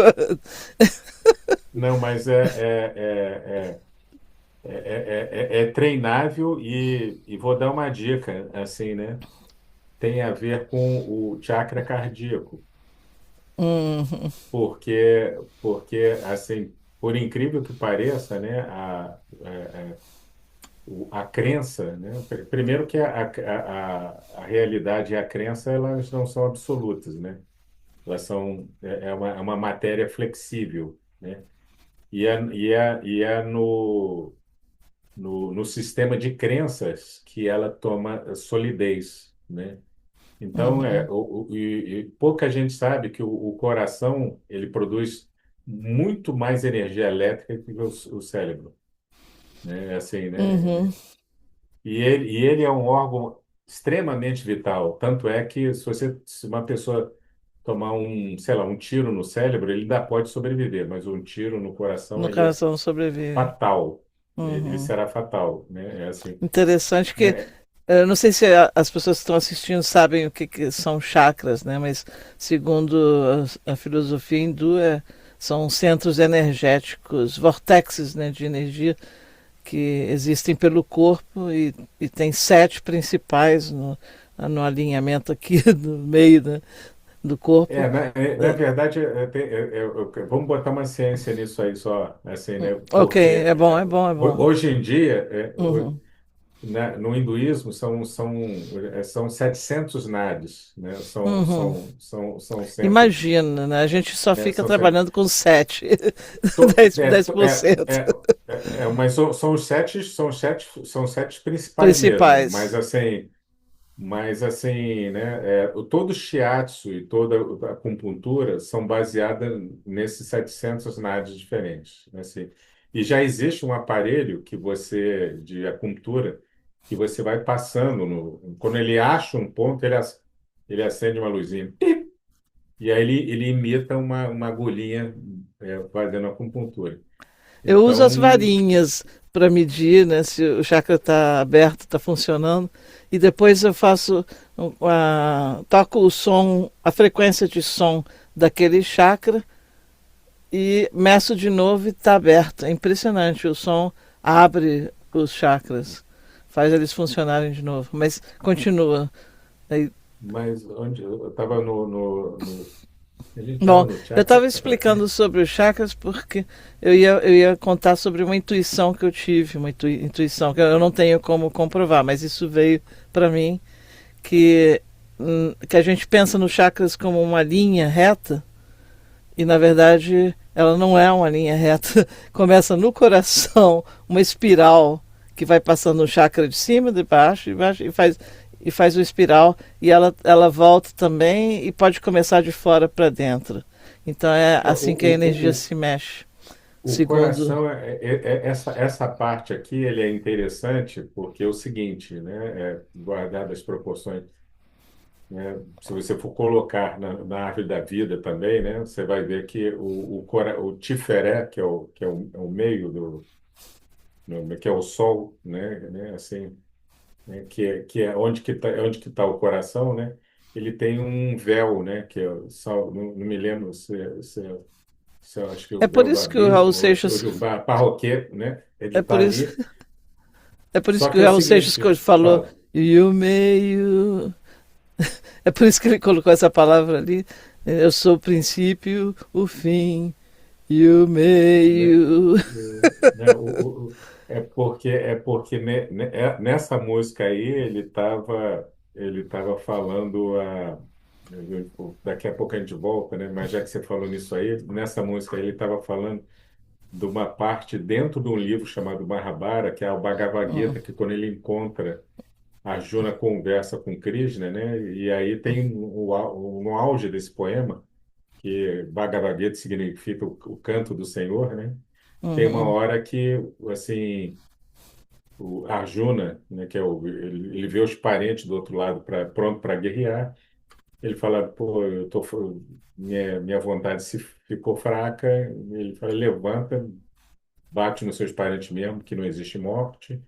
Não, mas é treinável e vou dar uma dica, assim, né? Tem a ver com o chakra cardíaco, Hum, porque assim, por incrível que pareça, né? A crença, né? Primeiro que a realidade e a crença, elas não são absolutas, né? Elas são, é uma matéria flexível, né? E é no sistema de crenças que ela toma solidez, né? Então, uhum, e pouca gente sabe que o coração, ele produz muito mais energia elétrica que o cérebro, né? Assim, né? uhum. E ele é um órgão extremamente vital. Tanto é que se uma pessoa tomar sei lá, um tiro no cérebro, ele ainda pode sobreviver, mas um tiro no coração, No ele é coração sobrevive. fatal. Ele Uhum. será fatal, né? É assim, Interessante que né? eu não sei se as pessoas que estão assistindo sabem o que são chakras, né? Mas segundo a filosofia hindu, são centros energéticos, vortexes, né, de energia que existem pelo corpo e tem sete principais no alinhamento aqui do meio, né, do corpo. Na verdade, vamos botar uma ciência nisso aí só, assim, né? Ok, Porque é bom, é bom, é bom. hoje em dia, Uhum, no hinduísmo, são 700 nadis, né? uhum. São centros, Imagina, né? A gente só né? fica trabalhando com sete, dez por cento Mas são sete principais mesmo, principais. mas assim, né, todo o shiatsu e toda a acupuntura são baseadas nesses 700 nadis diferentes, né, assim. E já existe um aparelho de acupuntura que você vai passando quando ele acha um ponto, ele acende uma luzinha. E aí ele imita uma agulhinha fazendo acupuntura. Eu uso as Então, varinhas para medir, né, se o chakra está aberto, está funcionando, e depois eu faço, toco o som, a frequência de som daquele chakra e meço de novo e está aberto. É impressionante, o som abre os chakras, faz eles funcionarem de novo, mas continua. Mas onde eu estava a gente estava Bom, no eu chakra. estava explicando sobre os chakras porque eu ia contar sobre uma intuição que eu tive, uma intuição que eu não tenho como comprovar, mas isso veio para mim que, que a gente pensa nos chakras como uma linha reta e na verdade ela não é uma linha reta. Começa no coração, uma espiral que vai passando no chakra de baixo e faz o espiral e ela volta também e pode começar de fora para dentro. Então é É, assim que a energia se mexe. o Segundo. coração, essa parte aqui, ele é interessante porque é o seguinte, né? Guardado as proporções, né? Se você for colocar na árvore da vida também, né? Você vai ver que o Tiferé, que é o meio que é o Sol, né? Assim, né? Que é onde que tá o coração, né? Ele tem um véu, né? Que é, não me lembro se eu acho que o É por véu do isso que o abismo Raul ou Seixas. de parroquet, né? Ele É está por isso, ali. é por isso Só que que o é o Raul Seixas seguinte, falou. fala, E o meio. É por isso que ele colocou essa palavra ali. Eu sou o princípio, o fim e o né? meio. Né, é porque nessa música aí ele tava falando daqui a pouco a gente volta, né? Mas já que você falou nisso aí, nessa música aí ele estava falando de uma parte dentro de um livro chamado Mahabharata, que é o Bhagavad Gita, que quando ele encontra Arjuna conversa com Krishna, né? E aí tem no auge desse poema, que Bhagavad Gita significa o canto do Senhor, né? Tem uma Uhum, hora que, assim, o Arjuna, né, ele vê os parentes do outro lado pronto para guerrear. Ele fala, pô, minha vontade se ficou fraca. Ele fala, levanta, bate nos seus parentes mesmo, que não existe morte.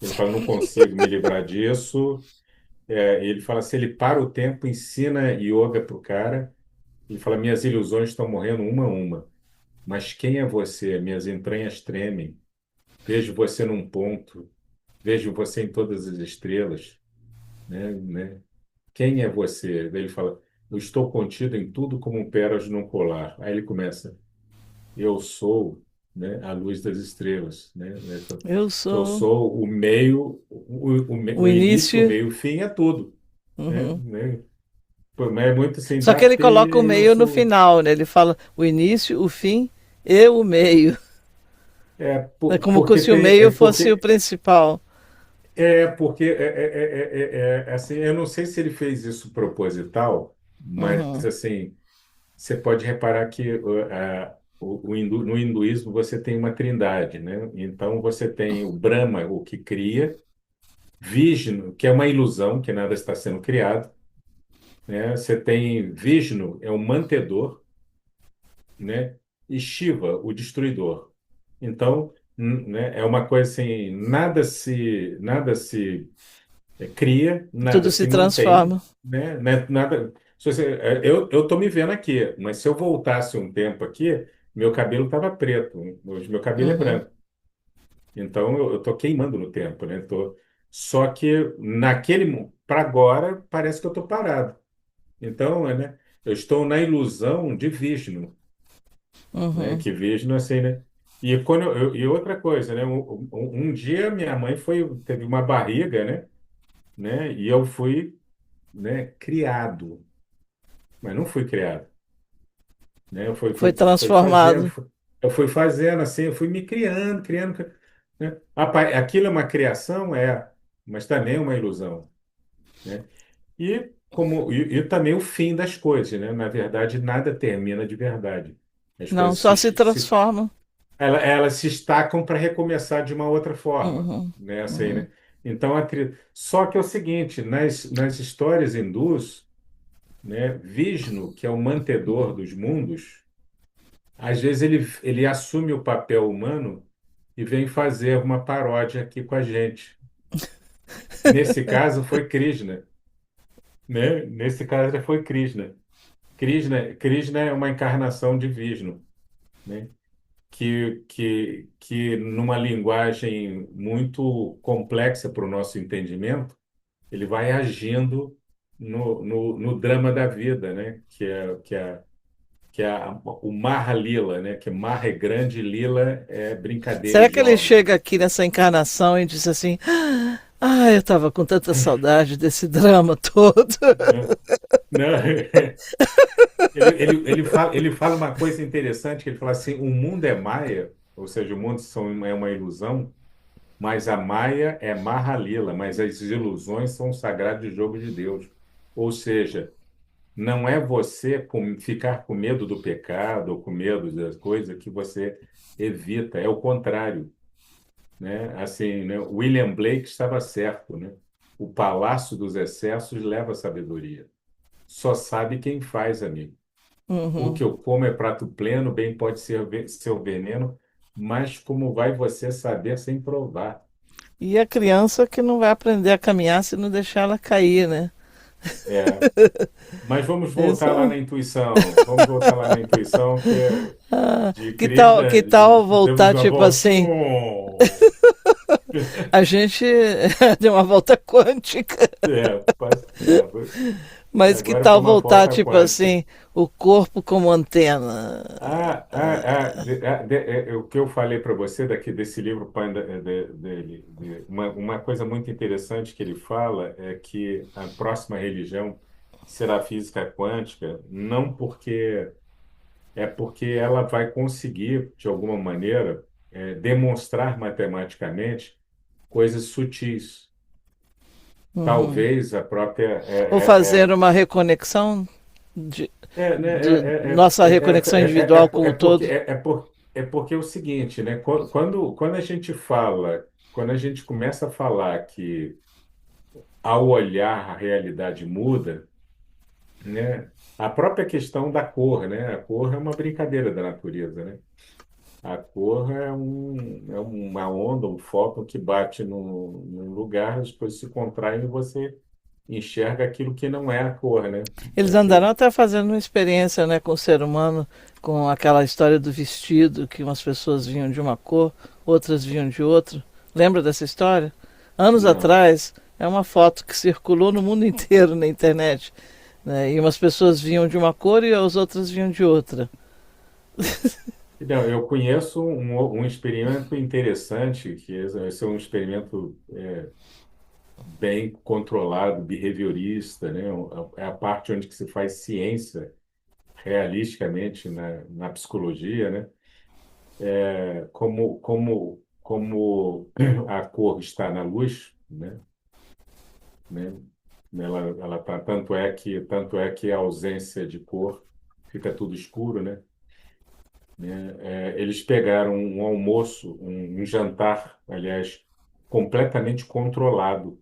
Ele fala, não consigo me livrar disso. Ele fala, se ele para o tempo, ensina yoga para o cara. Ele fala, minhas ilusões estão morrendo uma a uma. Mas quem é você? Minhas entranhas tremem. Vejo você num ponto. Vejo você em todas as estrelas, né? Quem é você? Daí ele fala, eu estou contido em tudo como um pérola num colar. Aí ele começa, eu sou, né, a luz das estrelas, né? Ele fala, eu que eu sou sou o meio, o o início, o início. meio, o fim é tudo, né? Uhum. Né? Pô, mas é muito assim, Só que ele Date, coloca o eu meio no sou. final, né? Ele fala o início, o fim e o meio. É como Porque se o tem, meio fosse o principal. assim, eu não sei se ele fez isso proposital, mas Uhum. assim, você pode reparar que no hinduísmo você tem uma trindade, né? Então você tem o Brahma, o que cria, Vishnu, que é uma ilusão, que nada está sendo criado, né? Você tem Vishnu, é o mantedor, né? E Shiva, o destruidor. Então, né, é uma coisa assim, nada se cria, nada Tudo se se mantém, transforma. Nada. Eu tô me vendo aqui, mas se eu voltasse um tempo aqui, meu cabelo estava preto, hoje meu cabelo é Uhum. branco. Então eu tô queimando no tempo, né? Só que para agora parece que eu tô parado. Então, né? Eu estou na ilusão de Vishnu, né? Uhum. Que Vishnu assim, né? E outra coisa, né? Um dia minha mãe teve uma barriga, né? E eu fui, né, criado, mas não fui criado, né? Eu fui, Foi fui, fui fazendo, transformado. eu fui fazendo assim, eu fui me criando, né? Aquilo é uma criação, mas também é uma ilusão, né? E também o fim das coisas, né? Na verdade, nada termina de verdade. As Não, coisas só se transforma. elas se estacam para recomeçar de uma outra forma, Uhum. né? Assim, Uhum. né? Então, só que é o seguinte, nas histórias hindus, né? Vishnu, que é o mantedor dos mundos, às vezes ele assume o papel humano e vem fazer uma paródia aqui com a gente. Nesse caso foi Krishna, né? Nesse caso foi Krishna. Krishna é uma encarnação de Vishnu, né? Que numa linguagem muito complexa para o nosso entendimento, ele vai agindo no drama da vida, né? O Marra Lila, né? Que Marra é grande, Lila é brincadeira, Será que ele jovem. chega aqui nessa encarnação e diz assim: Ah, eu estava com tanta saudade desse drama todo. Né? Não, ele fala uma coisa interessante, que ele fala assim, o mundo é maia, ou seja, o mundo é uma ilusão, mas a maia é Mahalila, mas as ilusões são o sagrado jogo de Deus. Ou seja, não é você ficar com medo do pecado ou com medo das coisas que você evita, é o contrário, né? Assim, né? William Blake estava certo, né? O palácio dos excessos leva à sabedoria. Só sabe quem faz, amigo. O que Uhum. eu como é prato pleno, bem pode ser seu veneno, mas como vai você saber sem provar? E a criança que não vai aprender a caminhar se não deixar ela cair, né? É, mas vamos Isso, voltar lá na intuição. Vamos voltar lá na intuição, que é de que Krishna, tal demos voltar uma tipo volta. assim? A gente deu uma volta quântica, mas que Agora foi tal uma voltar volta tipo quântica. assim, o corpo como antena? O que eu falei para você daqui desse livro, uma coisa muito interessante que ele fala é que a próxima religião será a física quântica, não porque porque ela vai conseguir, de alguma maneira, demonstrar matematicamente coisas sutis. Uhum. Talvez a própria Ou fazer uma reconexão de, de nossa reconexão individual com o todo. é porque é o seguinte, né? Quando a gente fala, quando a gente começa a falar que ao olhar a realidade muda, né? A própria questão da cor, né? A cor é uma brincadeira da natureza, né? A cor é uma onda, um fóton que bate num lugar, as coisas se contraem e você enxerga aquilo que não é a cor, né? Eles andaram Assim, até fazendo uma experiência, né, com o ser humano, com aquela história do vestido, que umas pessoas vinham de uma cor, outras vinham de outra. Lembra dessa história? Anos não. atrás, é uma foto que circulou no mundo inteiro na internet. Né, e umas pessoas vinham de uma cor e as outras vinham de outra. Não, eu conheço um experimento interessante, que esse é um experimento bem controlado, behaviorista, né? É a parte onde que se faz ciência realisticamente na psicologia, né? Como a cor está na luz, né? Ela tá, tanto é que a ausência de cor fica tudo escuro, né? Eles pegaram um almoço, um jantar, aliás, completamente controlado,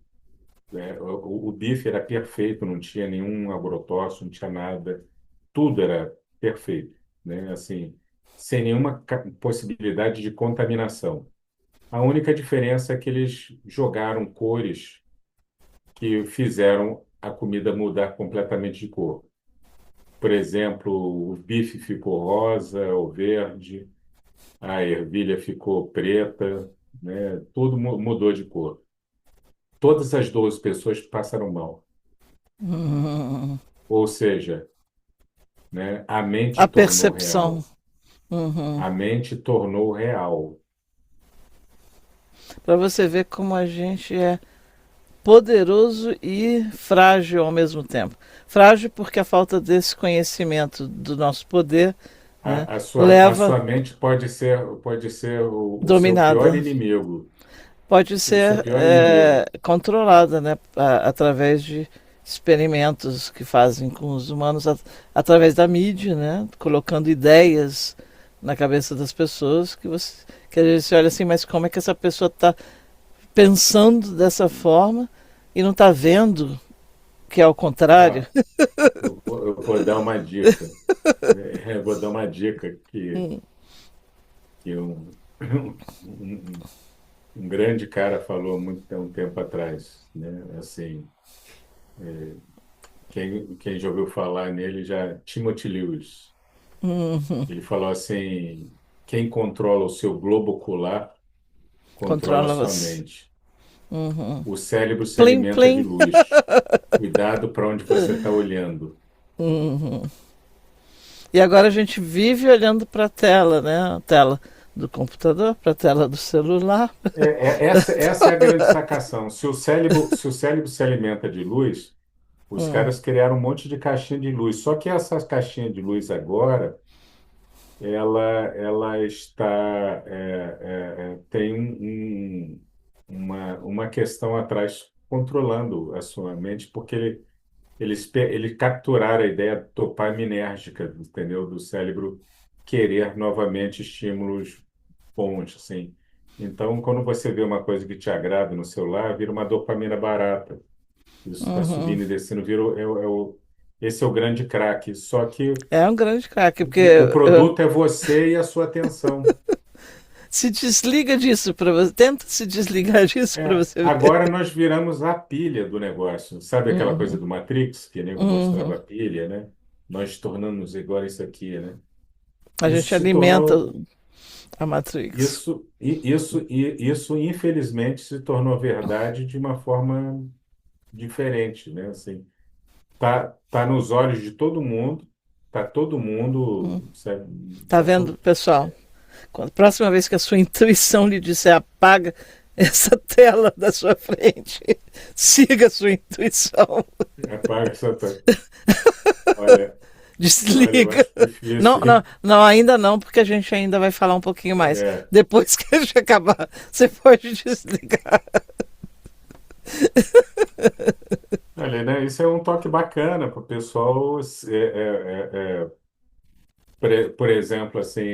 né? O bife era perfeito, não tinha nenhum agrotóxico, não tinha nada, tudo era perfeito, né? Assim, sem nenhuma possibilidade de contaminação. A única diferença é que eles jogaram cores que fizeram a comida mudar completamente de cor. Por exemplo, o bife ficou rosa ou verde, a ervilha ficou preta, né? Tudo mudou de cor. Todas as 12 pessoas passaram mal. Uhum. Ou seja, né, a mente A tornou percepção. real. Uhum. A mente tornou real. Para você ver como a gente é poderoso e frágil ao mesmo tempo. Frágil porque a falta desse conhecimento do nosso poder, né, A leva sua mente pode ser o seu pior dominada. inimigo. Pode O seu ser pior inimigo. controlada, né, através de experimentos que fazem com os humanos através da mídia, né, colocando ideias na cabeça das pessoas que a gente olha assim, mas como é que essa pessoa está pensando dessa forma e não está vendo que é ao contrário? Ó, eu vou dar uma dica. Eu vou dar uma dica que um grande cara falou muito um tempo atrás, né? Assim, quem já ouviu falar nele já, Timothy Lewis. Ele falou assim: quem controla o seu globo ocular controla a Controla sua você. mente. O cérebro se Plim, alimenta de plim. luz. Cuidado para onde você está olhando. E agora a gente vive olhando para a tela, né? A tela do computador, para a tela do celular. Essa é a grande sacação. Se o cérebro se alimenta de luz, os caras criaram um monte de caixinha de luz. Só que essa caixinha de luz agora, ela tem uma questão atrás controlando a sua mente, porque eles capturaram a ideia dopaminérgica, entendeu? Do cérebro querer novamente estímulos bons, assim. Então, quando você vê uma coisa que te agrada no celular, vira uma dopamina barata. Isso está subindo e descendo, esse é o grande craque. Só que É um grande craque, porque o produto é você e a sua atenção. se desliga disso para você, tenta se desligar disso para você ver. Agora nós viramos a pilha do negócio. Sabe aquela coisa do Matrix, que o nego mostrava a pilha, né? Nós tornamos agora isso aqui, né? A Isso gente se alimenta tornou, a Matrix. isso infelizmente se tornou verdade de uma forma diferente, né? Assim, tá nos olhos de todo mundo, tá todo mundo, sabe? Tá vendo, pessoal? Quando, próxima vez que a sua intuição lhe disser apaga essa tela da sua frente, siga a sua intuição. Apaga essa, olha, olha, eu Desliga. acho difícil, Não, não, hein? não, ainda não, porque a gente ainda vai falar um pouquinho mais. É. Depois que a gente acabar, você pode desligar. Olha, né, isso é um toque bacana para o pessoal. Por exemplo, assim,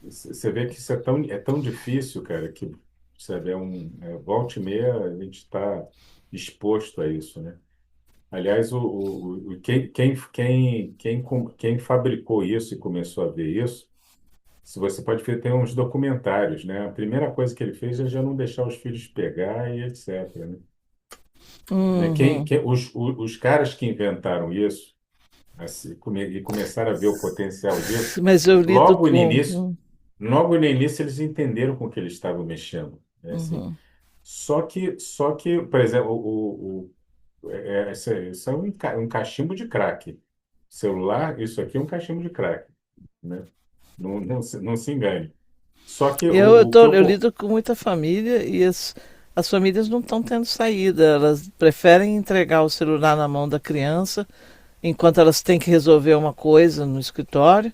você vê que isso é tão difícil, cara, que sabe, volta e meia a gente está exposto a isso, né? Aliás, quem fabricou isso e começou a ver isso, se você pode ver, tem uns documentários, né? A primeira coisa que ele fez é já não deixar os filhos pegar e etc, né? Os caras que inventaram isso, assim, e começaram a ver o potencial disso, Mas eu lido logo no com. início, logo no início eles entenderam com o que eles estavam mexendo, né? Assim, só que, por exemplo, isso é um cachimbo de crack. Celular, isso aqui é um cachimbo de crack, né? Não se engane. Só que o que Eu lido com muita família e as famílias não estão tendo saída. Elas preferem entregar o celular na mão da criança enquanto elas têm que resolver uma coisa no escritório,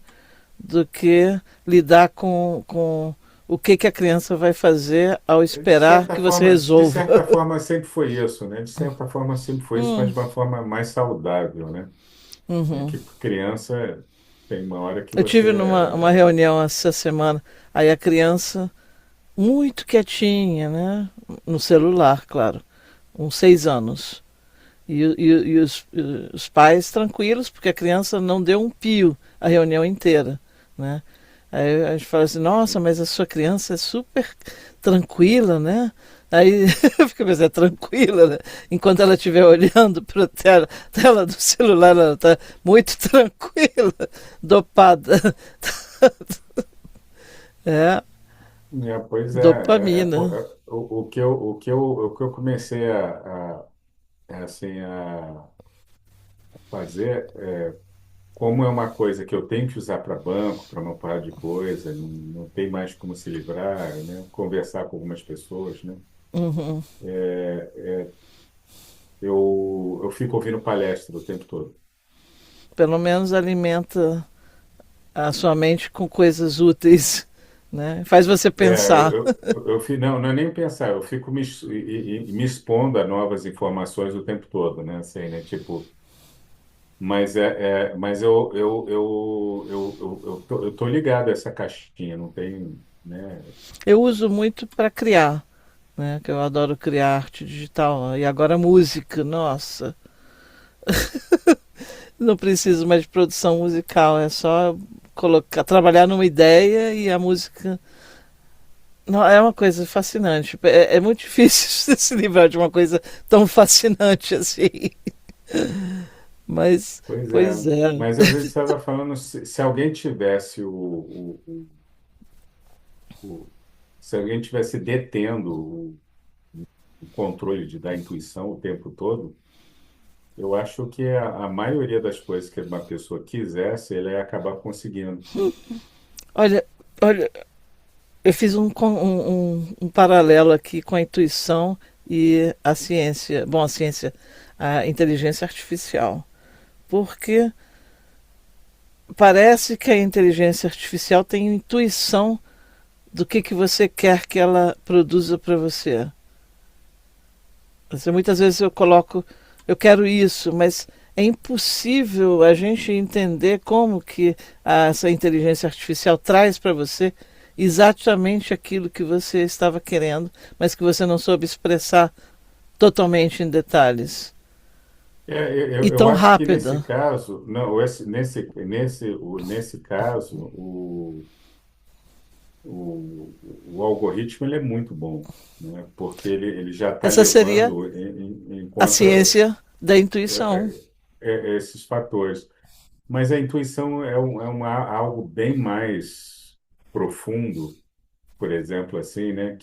do que lidar com o que a criança vai fazer ao esperar que você de resolva. certa forma sempre foi isso, né? De certa forma sempre foi isso, mas de uma forma mais saudável, né? Que criança tem uma hora que Eu você tive numa uma reunião essa semana, aí a criança muito quietinha, né? No celular, claro, uns 6 anos. E os pais tranquilos, porque a criança não deu um pio a reunião inteira, né? Aí a gente fala assim, nossa, mas a sua criança é super tranquila, né? Aí eu fico pensando, é tranquila, né? Enquanto ela estiver olhando para a tela do celular, ela está muito tranquila, dopada. É, pois dopamina. o que eu comecei assim, a fazer, como é uma coisa que eu tenho que usar para banco, para uma porrada de coisa, não tem mais como se livrar, né? Conversar com algumas pessoas, né? Eu fico ouvindo palestra o tempo todo. Pelo menos alimenta a sua mente com coisas úteis, né? Faz você pensar. Não é nem pensar, eu fico me expondo a novas informações o tempo todo, né? Assim, né? Tipo, mas eu tô ligado a essa caixinha, não tem, né? Eu uso muito para criar, né? Que eu adoro criar arte digital. E agora música, nossa. Não preciso mais de produção musical, é só colocar, trabalhar numa ideia e a música. Não, é uma coisa fascinante. É muito difícil se livrar de uma coisa tão fascinante assim. Mas, Pois é. pois é. Mas às vezes você estava falando, se alguém tivesse se alguém tivesse detendo o controle da intuição o tempo todo, eu acho que a maioria das coisas que uma pessoa quisesse, ele ia acabar conseguindo. Olha, olha, eu fiz um paralelo aqui com a intuição e a ciência. Bom, a ciência, a inteligência artificial. Porque parece que a inteligência artificial tem intuição do que você quer que ela produza para você. Assim, muitas vezes eu coloco, eu quero isso, mas é impossível a gente entender como que essa inteligência artificial traz para você exatamente aquilo que você estava querendo, mas que você não soube expressar totalmente em detalhes. E Eu tão acho que nesse rápida. caso, não, nesse caso, o algoritmo ele é muito bom, né? Porque ele já está Essa seria levando em a conta ciência da intuição. é, esses fatores. Mas a intuição algo bem mais profundo, por exemplo, assim, né?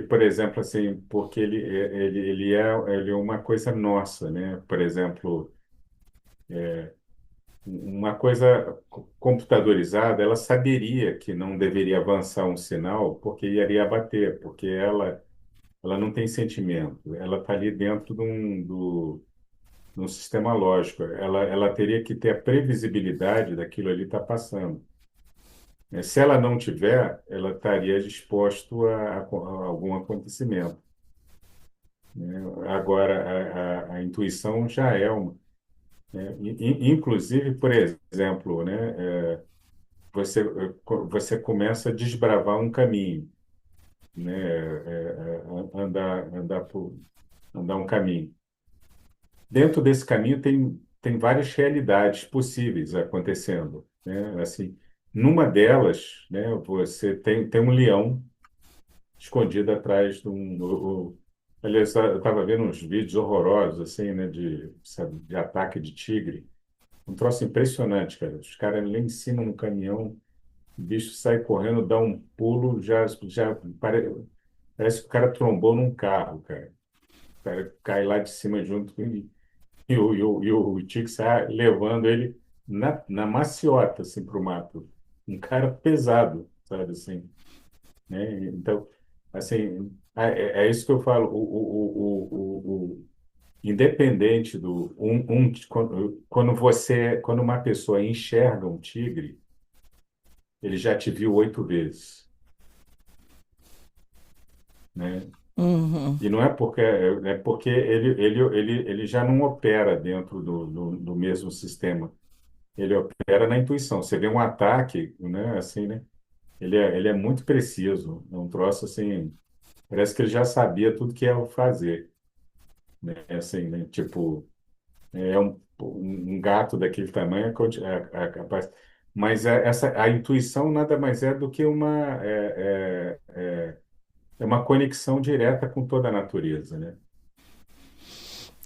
Por exemplo, assim, porque ele é uma coisa nossa, né? Por exemplo, uma coisa computadorizada, ela saberia que não deveria avançar um sinal porque iria abater, porque ela não tem sentimento, ela está ali dentro de um sistema lógico, ela teria que ter a previsibilidade daquilo ali estar passando. Se ela não tiver, ela estaria exposto a algum acontecimento, né? Agora, a intuição já é uma, né? Inclusive, por exemplo, né? Você, você começa a desbravar um caminho, né? Andar um caminho. Dentro desse caminho tem várias realidades possíveis acontecendo, né? Assim, numa delas, né? Você tem um leão escondido atrás de aliás, eu estava vendo uns vídeos horrorosos, assim, né? Sabe, de ataque de tigre. Um troço impressionante, cara. Os caras lá em cima no caminhão, o bicho sai correndo, dá um pulo, já parece que o cara trombou num carro, cara. O cara cai lá de cima junto com ele. E o tigre sai levando ele na maciota, assim, pro mato. Um cara pesado, sabe, assim, né? Então, assim, é isso que eu falo. Independente quando uma pessoa enxerga um tigre, ele já te viu 8 vezes, né? Uhum. E não é porque ele já não opera dentro do mesmo sistema. Ele opera na intuição. Você vê um ataque, né? Assim, né? Ele é muito preciso. É um troço assim. Parece que ele já sabia tudo que ia fazer, né? Assim, né? Tipo, um gato daquele tamanho é capaz. Mas a intuição nada mais é do que uma conexão direta com toda a natureza, né?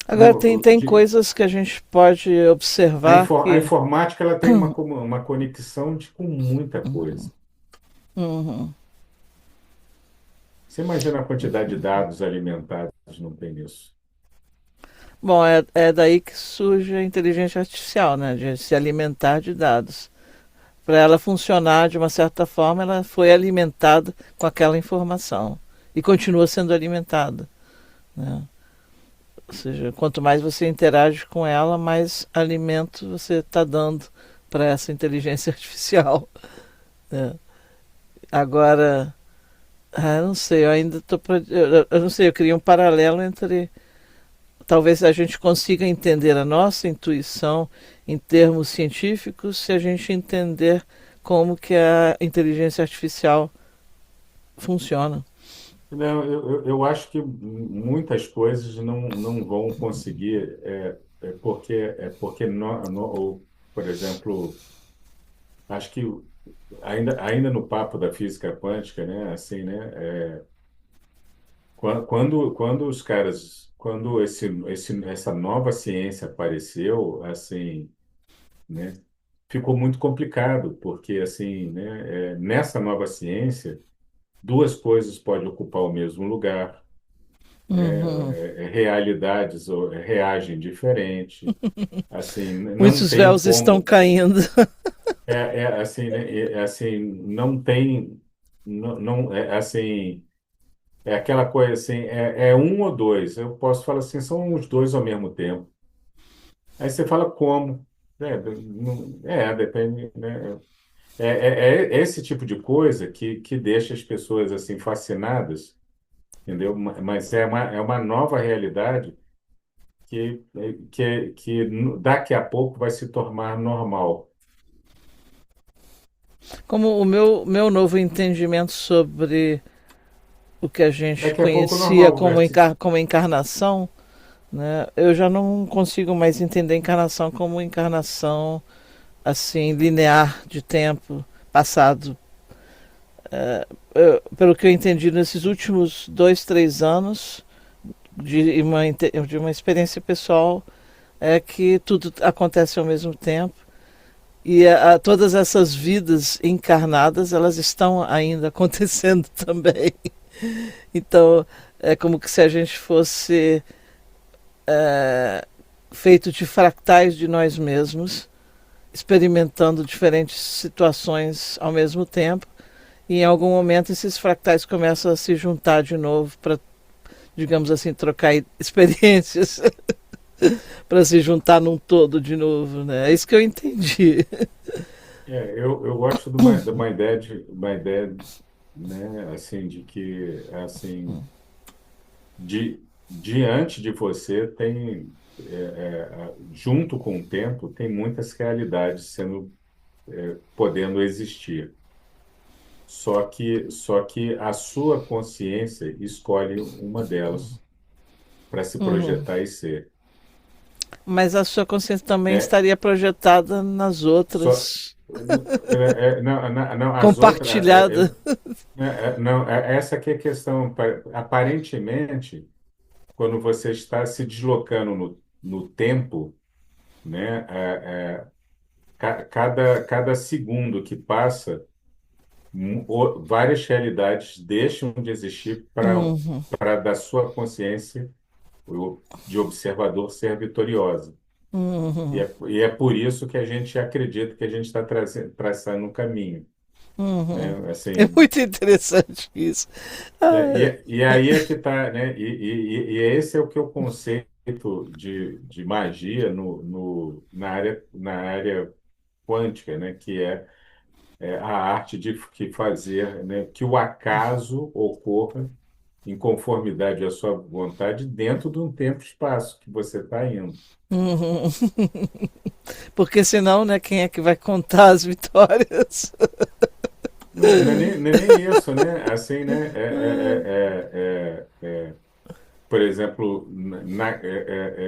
Agora No, tem de, coisas que a gente pode observar a que. informática ela tem uma conexão com muita coisa. Uhum. Você imagina a quantidade de dados alimentados não tem isso. Bom, é daí que surge a inteligência artificial, né? De se alimentar de dados. Para ela funcionar de uma certa forma, ela foi alimentada com aquela informação e continua sendo alimentada, né? Ou seja, quanto mais você interage com ela, mais alimento você está dando para essa inteligência artificial, né? Agora, eu não sei, eu ainda estou. Eu não sei, eu queria um paralelo entre. Talvez a gente consiga entender a nossa intuição em termos científicos se a gente entender como que a inteligência artificial funciona. Não, eu acho que muitas coisas não vão conseguir, porque por exemplo, acho que ainda no papo da física quântica, né, assim, né, quando os caras, quando essa nova ciência apareceu, assim, né, ficou muito complicado, porque assim, né, nessa nova ciência, duas coisas podem ocupar o mesmo lugar, Uhum. realidades reagem diferente, assim, não Muitos tem véus estão como, caindo. assim, né, assim, não tem, não, assim, é aquela coisa assim, é um ou dois, eu posso falar assim, são os dois ao mesmo tempo. Aí você fala como? Depende, né? É esse tipo de coisa que deixa as pessoas assim fascinadas, entendeu? Mas é uma nova realidade que daqui a pouco vai se tornar normal. Como o meu novo entendimento sobre o que a gente Daqui a pouco conhecia normal. como, como encarnação, né? Eu já não consigo mais entender a encarnação como encarnação assim linear de tempo passado. Pelo que eu entendi nesses últimos 2, 3 anos de uma experiência pessoal, é que tudo acontece ao mesmo tempo e todas essas vidas encarnadas elas estão ainda acontecendo também. Então é como que se a gente fosse feito de fractais de nós mesmos, experimentando diferentes situações ao mesmo tempo. E em algum momento esses fractais começam a se juntar de novo para, digamos assim, trocar experiências para se juntar num todo de novo, né? É isso que eu entendi. Eu gosto de uma ideia, né, assim, de que, assim, diante de você tem, junto com o tempo, tem muitas realidades podendo existir. Só que a sua consciência escolhe uma delas para se Uhum. projetar e ser. Mas a sua consciência também É, estaria projetada nas só, outras, não, não, não, as outras, compartilhada. não, essa aqui é a questão. Aparentemente, quando você está se deslocando no tempo, né, cada segundo que passa, várias realidades deixam de existir Uhum, para da sua consciência de observador ser vitoriosa. E uhum, é por isso que a gente acredita que a gente está traçando um caminho, uhum. né? É Assim, muito interessante isso. Ah, e aí é que está, né? E esse é o que eu conceito de magia na área quântica, né? Que é a arte de que fazer, né? Que o acaso ocorra em conformidade à sua vontade dentro de um tempo e espaço que você está indo. uhum. Porque senão, né, quem é que vai contar as vitórias? Não é nem isso, né? Assim, né? Por exemplo,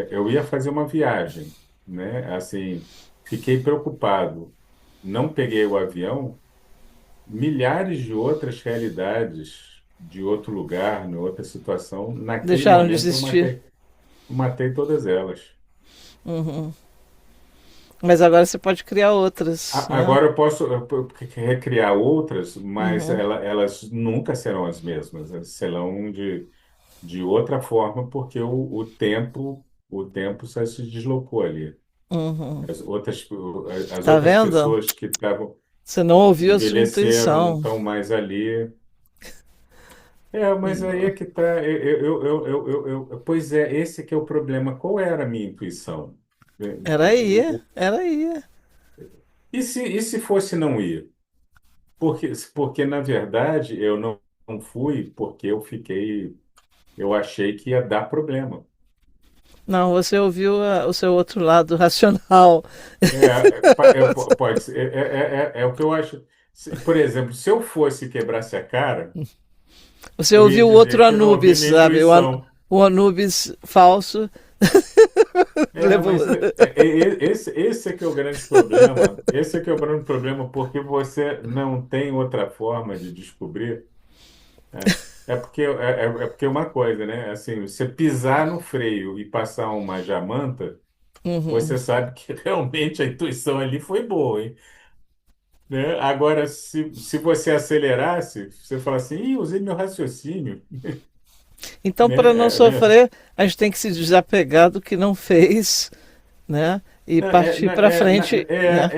eu ia fazer uma viagem, né? Assim, fiquei preocupado, não peguei o avião, milhares de outras realidades de outro lugar, em outra situação, naquele Deixaram de momento existir. eu matei todas elas. Uhum. Mas agora você pode criar outras, né? Agora eu posso recriar outras, mas Uhum, elas nunca serão as mesmas. Elas serão de outra forma, porque o tempo só se deslocou ali. uhum. As Tá outras vendo? pessoas que estavam Você não ouviu a sua envelheceram, não intuição. estão mais ali. Mas aí é que tá. Pois é, esse que é o problema. Qual era a minha intuição? É, Era aí, era aí. E se fosse não ir? Porque na verdade, eu não fui porque eu achei que ia dar problema. Não, você ouviu o seu outro lado racional. Pode ser, é o que eu acho. Por exemplo, se eu fosse e quebrasse a cara, Você eu ia ouviu o dizer outro que eu não ouvi Anubis, minha sabe? intuição. O Anubis falso levou. Mas esse é que é o grande problema. Esse é que é o grande problema, porque você não tem outra forma de descobrir. É porque uma coisa, né? Assim, você pisar no freio e passar uma jamanta, Uhum. você sabe que realmente a intuição ali foi boa, hein? Né? Agora, se você acelerasse, você fala assim, ih, usei meu raciocínio, Então, né? para não Né? sofrer, a gente tem que se desapegar do que não fez, né? E partir para frente, né?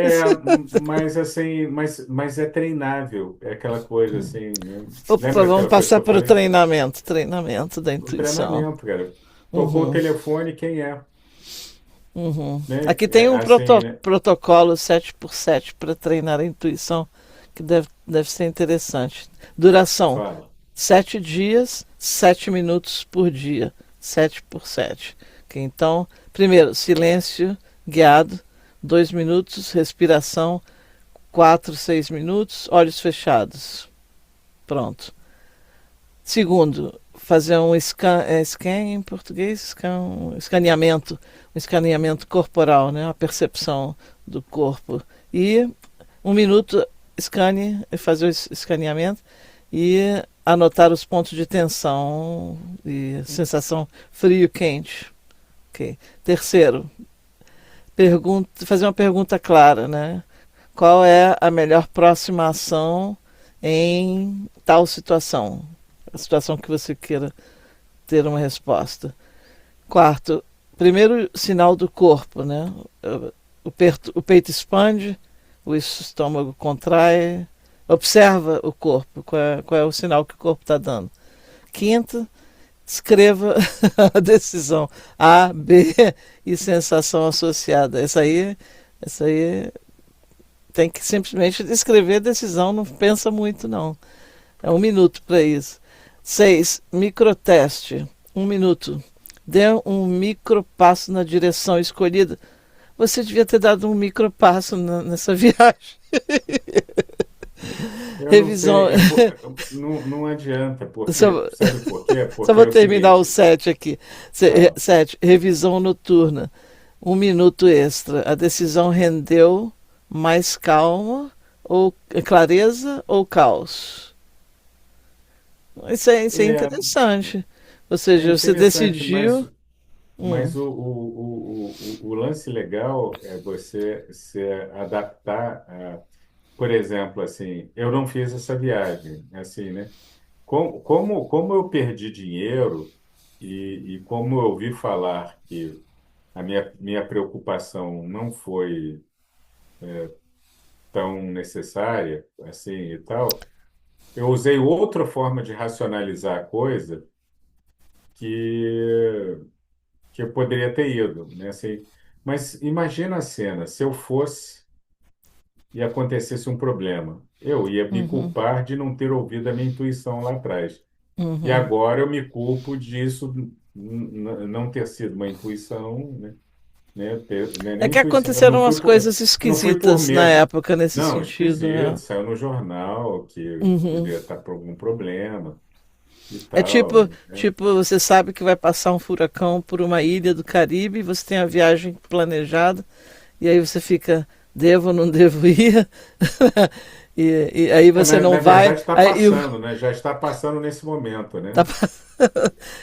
Mas assim, mas é treinável, é aquela coisa assim, né? Opa, Lembra vamos aquela coisa que passar eu para o falei? treinamento, treinamento da O intuição. treinamento, cara. Tocou o Uhum, telefone, quem é? uhum. Né? Aqui tem É um assim, né? protocolo 7x7 para treinar a intuição, que deve ser interessante. Duração: Fala. 7 dias, 7 minutos por dia. 7x7. Ok, então, primeiro, silêncio guiado, 2 minutos, respiração, 4, 6 minutos, olhos fechados. Pronto. Segundo, fazer um scan em português, um escaneamento corporal, né? A percepção do corpo. E 1 minuto, fazer o escaneamento e anotar os pontos de tensão e sensação frio-quente. Ok. Terceiro, fazer uma pergunta clara, né? Qual é a melhor próxima ação em tal situação? A situação que você queira ter uma resposta. Quarto, primeiro sinal do corpo, né? O peito expande, o estômago contrai. Observa o corpo, qual é o sinal que o corpo está dando. Quinto, escreva a decisão A, B e sensação associada. Essa aí tem que simplesmente escrever a decisão, não pensa muito não. É 1 minuto para isso. 6. Microteste. 1 minuto. Dê um micro passo na direção escolhida. Você devia ter dado um micro passo nessa viagem. Eu não Revisão. sei, não, não adianta, porque, Só, sabe por quê? só Porque vou é o terminar o seguinte, 7 aqui. fala, 7. Revisão noturna. 1 minuto extra. A decisão rendeu mais calma, ou clareza ou caos? Isso é é, interessante. Ou é seja, você interessante, decidiu. mas Hum, o lance legal é você se adaptar a, por exemplo, assim, eu não fiz essa viagem, assim, né? Como eu perdi dinheiro e como eu ouvi falar que a minha preocupação não foi tão necessária, assim, e tal, eu usei outra forma de racionalizar a coisa que, que eu poderia ter ido, né? Assim, mas imagina a cena, se eu fosse e acontecesse um problema, eu ia me uhum, culpar de não ter ouvido a minha intuição lá atrás. E uhum. agora eu me culpo disso não ter sido uma intuição, né, É nem que intuição, eu aconteceram umas coisas não fui por esquisitas na medo. época nesse Não, sentido, esquisito, né? saiu no jornal que eu Uhum. poderia estar com algum problema e É tal, né? tipo, você sabe que vai passar um furacão por uma ilha do Caribe, você tem a viagem planejada, e aí você fica, devo ou não devo ir? E aí você não Na vai. verdade está Aí, passando, né? Já está passando nesse momento, tá, né?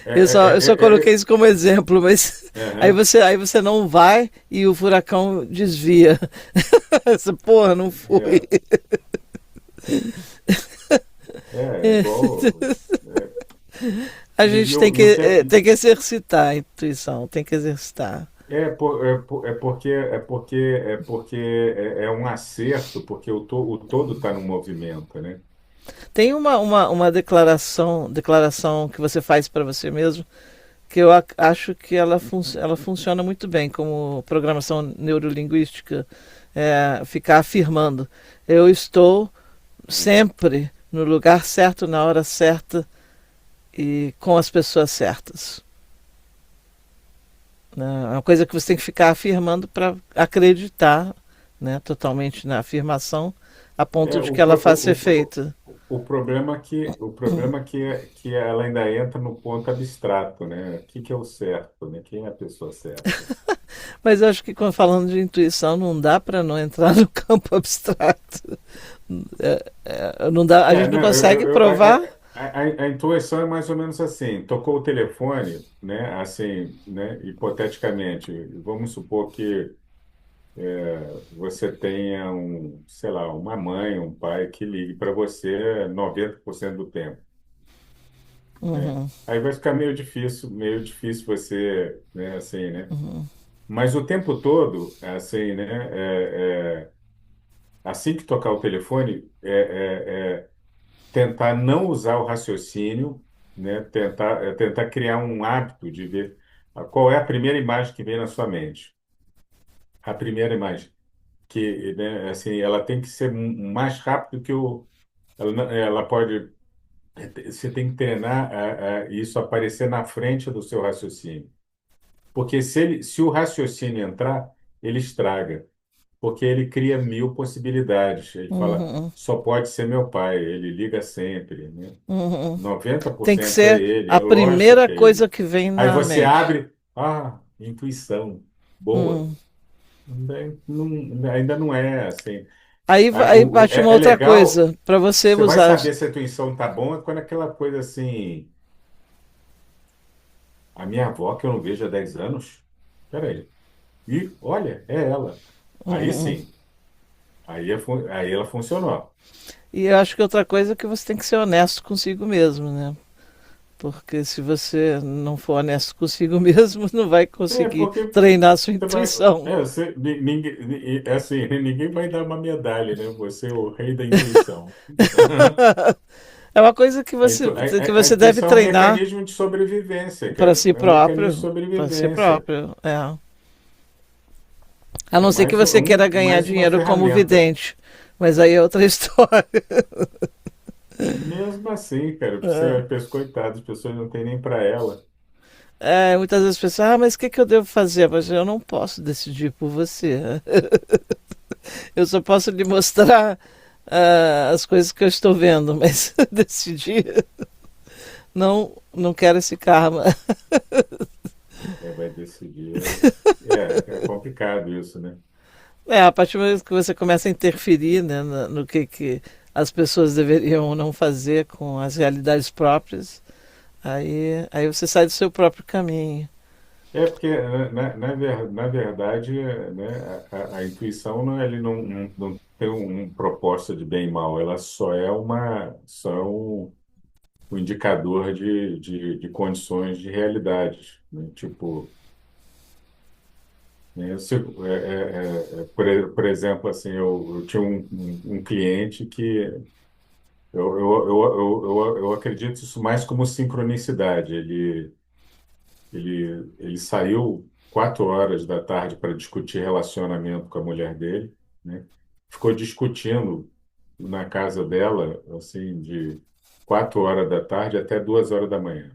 É, eu só coloquei isso como exemplo, mas aham. aí você não vai e o furacão desvia. Essa porra não foi. É, é igual. É, A e gente tem o, que, e o que é, tem que exercitar a intuição, tem que exercitar. é porque é um acerto, porque o todo está no movimento, né? Tem uma declaração que você faz para você mesmo, que eu acho que ela funciona muito bem como programação neurolinguística, ficar afirmando: eu estou sempre no lugar certo, na hora certa e com as pessoas certas. Né? É uma coisa que você tem que ficar afirmando para acreditar, né, totalmente na afirmação, a ponto É, de o, que ela pro- faça efeito. o problema é que ela ainda entra no ponto abstrato, né? O que que é o certo, né? Quem é a pessoa certa? Mas eu acho que quando falando de intuição não dá para não entrar no campo abstrato. Não dá, a gente não Não, consegue provar. a intuição é mais ou menos assim, tocou o telefone, né? Assim, né? Hipoteticamente, vamos supor que você tenha sei lá, uma mãe, um pai que ligue para você 90% do tempo, né? Aí vai ficar meio difícil você, né? Assim, né? Mas o tempo todo, assim, né? Assim que tocar o telefone, tentar não usar o raciocínio, né? Tentar criar um hábito de ver qual é a primeira imagem que vem na sua mente. A primeira imagem que, né, assim, ela tem que ser mais rápido que ela pode, você tem que treinar isso aparecer na frente do seu raciocínio. Porque se o raciocínio entrar, ele estraga. Porque ele cria mil possibilidades. Ele fala, Uhum, só pode ser meu pai, ele liga sempre, né? uhum. noventa por Tem que cento é ser ele, a é lógico primeira que é coisa ele. que vem Aí na você mente. abre, intuição, boa. Ainda não é assim. Aí bate uma É outra legal, coisa para você você vai usar. saber se a intuição tá bom é quando aquela coisa assim, a minha avó que eu não vejo há 10 anos, peraí, e olha, é ela. Aí sim, aí ela funcionou. E eu acho que outra coisa é que você tem que ser honesto consigo mesmo, né? Porque se você não for honesto consigo mesmo, não vai conseguir Porque treinar a sua você vai, intuição. ninguém vai dar uma medalha, né? Você é o rei da intuição. É uma coisa que A você deve intuição é um treinar mecanismo de sobrevivência, para cara. si É um mecanismo de próprio, para si sobrevivência. próprio, é. A É não ser que você queira ganhar mais uma dinheiro como ferramenta. vidente, mas aí é outra história. Mesmo assim, cara, você pensa, coitado, as pessoas não têm nem para ela. É, muitas vezes as pessoas, mas o que eu devo fazer? Mas eu não posso decidir por você. Eu só posso lhe mostrar as coisas que eu estou vendo, mas decidir, não quero esse karma. Vai decidir. É complicado isso, né? É, a partir do momento que você começa a interferir, né, no que as pessoas deveriam ou não fazer com as realidades próprias, aí você sai do seu próprio caminho. É porque, na verdade, né, a intuição ele não tem proposta de bem e mal, ela só é um indicador de condições de realidade, né? Tipo, né, por exemplo, assim, eu tinha um cliente que eu acredito isso mais como sincronicidade. Ele saiu 4 horas da tarde para discutir relacionamento com a mulher dele, né? Ficou discutindo na casa dela, assim, de 4 horas da tarde até 2 horas da manhã.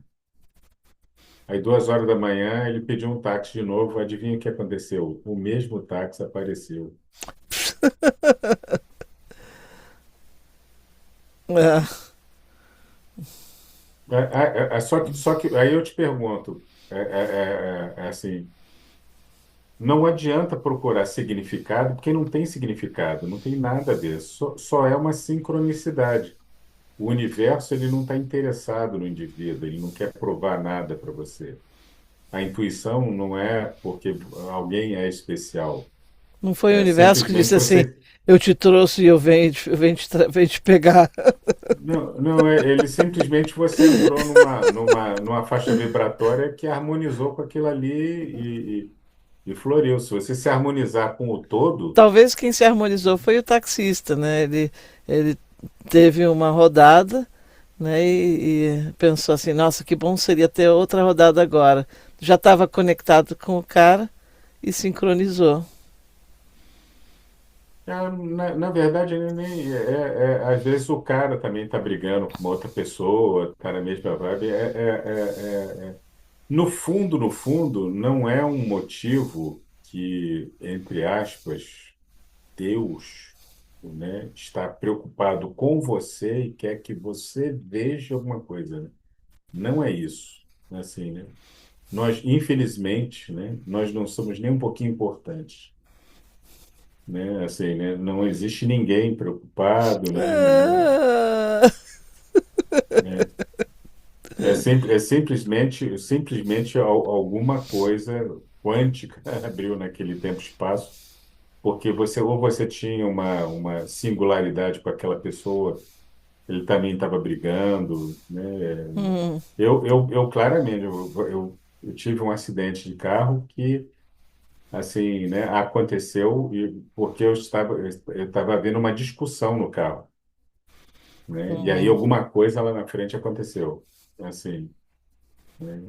Aí, 2 horas da manhã, ele pediu um táxi de novo. Adivinha o que aconteceu? O mesmo táxi apareceu. É, Só que aí eu te pergunto, assim, não adianta procurar significado, porque não tem significado, não tem nada a ver, só é uma sincronicidade. O universo ele não está interessado no indivíduo, ele não quer provar nada para você. A intuição não é porque alguém é especial, não foi o é universo que simplesmente disse assim, você. eu te trouxe e venho te pegar. Não, ele simplesmente você entrou numa faixa vibratória que harmonizou com aquilo ali e floriu. Se você se harmonizar com o todo, Talvez quem se harmonizou foi o taxista, né? Ele teve uma rodada, né? E pensou assim, nossa, que bom seria ter outra rodada agora. Já estava conectado com o cara e sincronizou. na verdade, ele nem, às vezes o cara também está brigando com uma outra pessoa, está na mesma vibe. No fundo, não é um motivo que, entre aspas, Deus, né, está preocupado com você e quer que você veja alguma coisa, né? Não é isso, assim, né? Nós, infelizmente, né, nós não somos nem um pouquinho importantes, né? Assim, né? Não existe ninguém preocupado, né? Ah, simplesmente alguma coisa quântica abriu naquele tempo-espaço, porque ou você tinha uma singularidade com aquela pessoa, ele também estava brigando, né? Hum, Eu claramente, eu tive um acidente de carro que, assim, né, aconteceu porque eu estava havendo uma discussão no carro, né? E aí hum. alguma coisa lá na frente aconteceu, assim, né?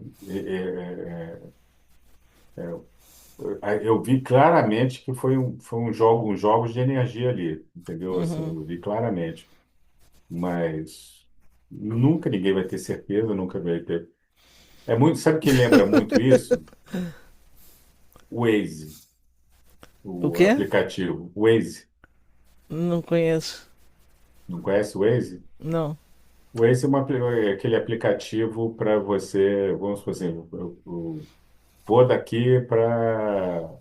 Eu vi claramente que foi um jogos de energia ali, entendeu? Assim, eu vi claramente, mas nunca ninguém vai ter certeza, nunca vai ter. É muito, sabe o que lembra muito isso? O Waze, O o quê? aplicativo. Waze, Não conheço. não conhece o Waze? Não. O Waze é aquele aplicativo para você, vamos supor assim, eu vou daqui para,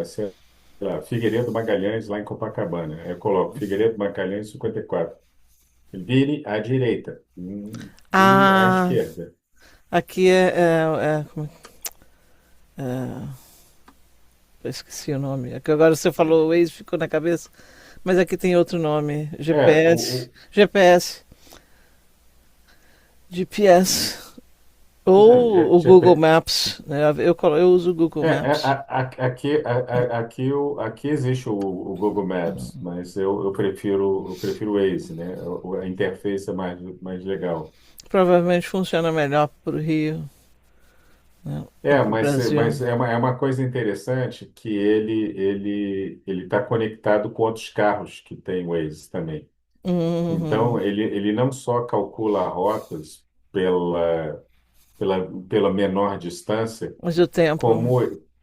sei lá, Figueiredo Magalhães, lá em Copacabana. Aí eu coloco Figueiredo Magalhães 54. Vire à direita, vire à Ah, esquerda. aqui eu esqueci o nome. É que agora você falou Waze, ficou na cabeça. Mas aqui tem outro nome. É, GPS. GPS. GPS. Ou o Google GP, Maps, né? Eu uso o Google Maps. aqui existe o Google Maps, mas eu prefiro o Waze, né? A interface é mais legal. Provavelmente funciona melhor para o Rio, né? Ou É, para o mas, Brasil. mas é uma coisa interessante que ele está conectado com outros carros que tem Waze também. Uhum. Então, ele não só calcula rotas pela menor distância, Mas o tempo.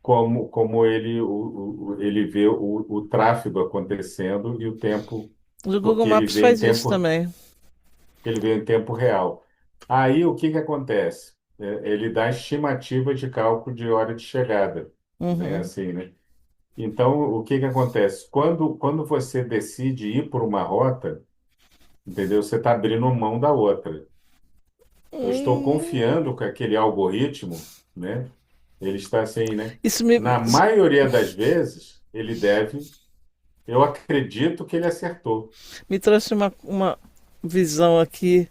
como, como ele vê o tráfego acontecendo e o tempo, O Google porque ele Maps vê em faz isso tempo, também. ele vê em tempo real. Aí o que que acontece? Ele dá estimativa de cálculo de hora de chegada, né? Uhum. Assim, né? Então, o que que acontece? Quando você decide ir por uma rota, entendeu? Você está abrindo mão da outra. Eu estou Hum, confiando que aquele algoritmo, né? Ele está assim, né? Isso me, Na maioria das vezes, eu acredito que ele acertou, me trouxe uma visão aqui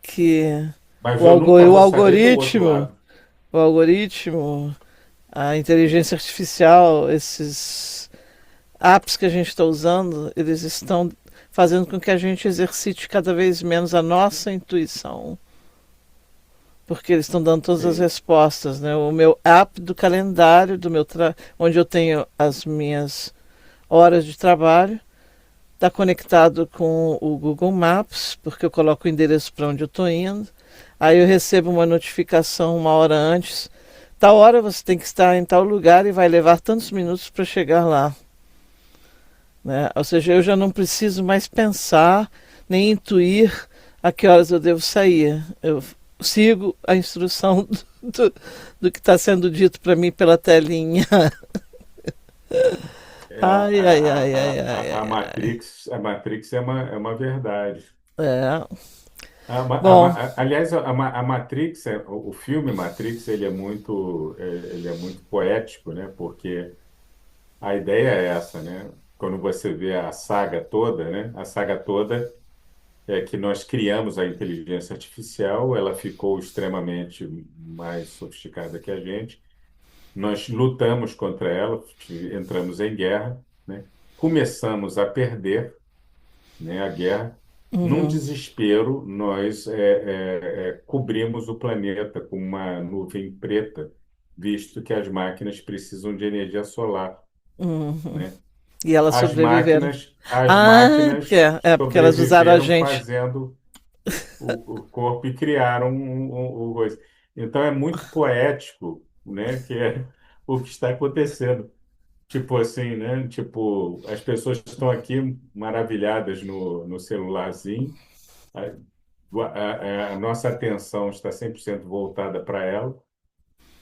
que mas eu nunca o vou saber do outro algoritmo, lado. o algoritmo, a inteligência artificial, esses apps que a gente está usando, eles estão fazendo com que a gente exercite cada vez menos a nossa intuição, porque eles estão dando todas as Sim, respostas, né? O meu app do calendário, onde eu tenho as minhas horas de trabalho, está conectado com o Google Maps, porque eu coloco o endereço para onde eu estou indo. Aí eu recebo uma notificação uma hora antes. Tal hora você tem que estar em tal lugar e vai levar tantos minutos para chegar lá. Né? Ou seja, eu já não preciso mais pensar nem intuir a que horas eu devo sair. Eu sigo a instrução do que está sendo dito para mim pela telinha. Ai, ai, ai, ai, ai, a ai, ai. Matrix é uma verdade. É. A Bom, aliás, a Matrix, o filme Matrix, ele é muito poético, né? Porque a ideia é essa, né? Quando você vê a saga toda, né? A saga toda é que nós criamos a inteligência artificial, ela ficou extremamente mais sofisticada que a gente. Nós lutamos contra ela, entramos em guerra, né? Começamos a perder, né, a guerra. Num uhum, desespero, nós cobrimos o planeta com uma nuvem preta, visto que as máquinas precisam de energia solar, uhum. né? E elas As sobreviveram. máquinas, as Ah, máquinas porque elas usaram a sobreviveram gente. fazendo o corpo e criaram um coisa. Então é muito poético, né, que é o que está acontecendo. Tipo assim, né? Tipo, as pessoas estão aqui maravilhadas no celularzinho, a, a nossa atenção está 100% voltada para ela,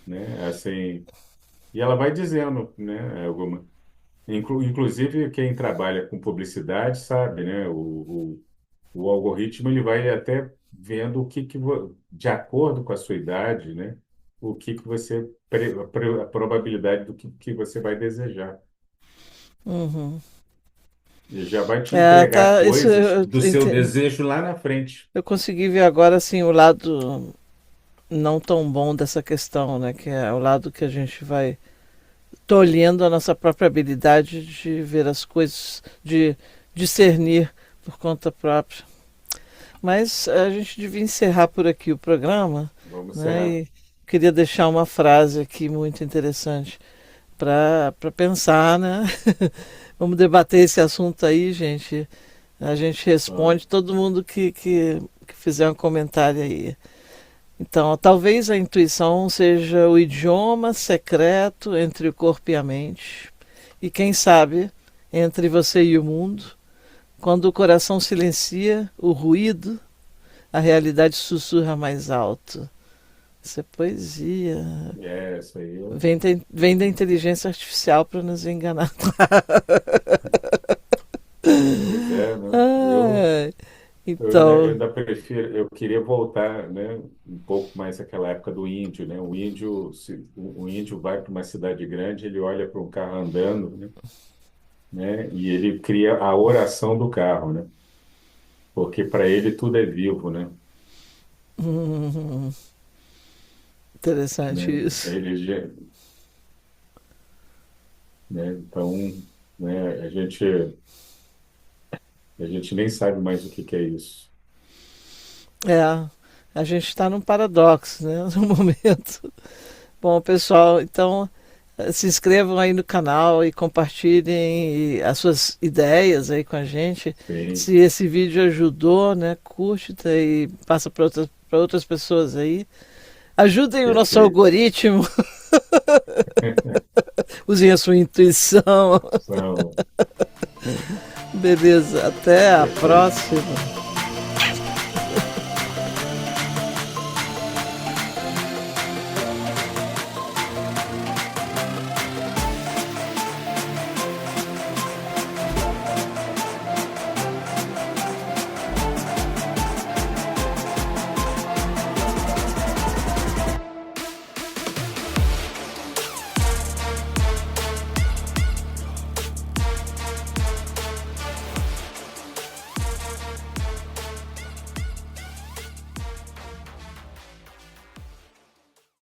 né? Assim, e ela vai dizendo, né, alguma. Inclusive, quem trabalha com publicidade sabe, né? O algoritmo ele vai até vendo o que de acordo com a sua idade, né? O que você a probabilidade do que você vai desejar. Uhum. Ele já vai te É, entregar tá, isso coisas do seu desejo lá na frente. eu consegui ver agora assim o lado não tão bom dessa questão, né? Que é o lado que a gente vai tolhendo a nossa própria habilidade de ver as coisas, de discernir por conta própria. Mas a gente devia encerrar por aqui o programa, Vamos né? encerrar. E queria deixar uma frase aqui muito interessante para pensar, né? Vamos debater esse assunto aí, gente. A gente responde Vamos. todo mundo que fizer um comentário aí. Então, talvez a intuição seja o idioma secreto entre o corpo e a mente, e quem sabe, entre você e o mundo. Quando o coração silencia o ruído, a realidade sussurra mais alto. Isso é poesia. É, isso aí. Vem da inteligência artificial para nos enganar. Pois é, né? Ah, Eu então, ainda prefiro, eu queria voltar, né, um pouco mais àquela época do índio, né? O índio, se o índio vai para uma cidade grande, ele olha para um carro andando, né? E ele cria a oração do carro, né? Porque para ele tudo é vivo, interessante né? isso. Né? Então, né, a gente nem sabe mais o que que é isso. É, a gente está num paradoxo, né, no momento. Bom, pessoal, então se inscrevam aí no canal e compartilhem as suas ideias aí com a gente. Sim, Se esse vídeo ajudou, né, curte e passa para outras pessoas aí. Ajudem o nosso perfeito. algoritmo, usem a sua intuição. São, Beleza, até a perfeito. próxima.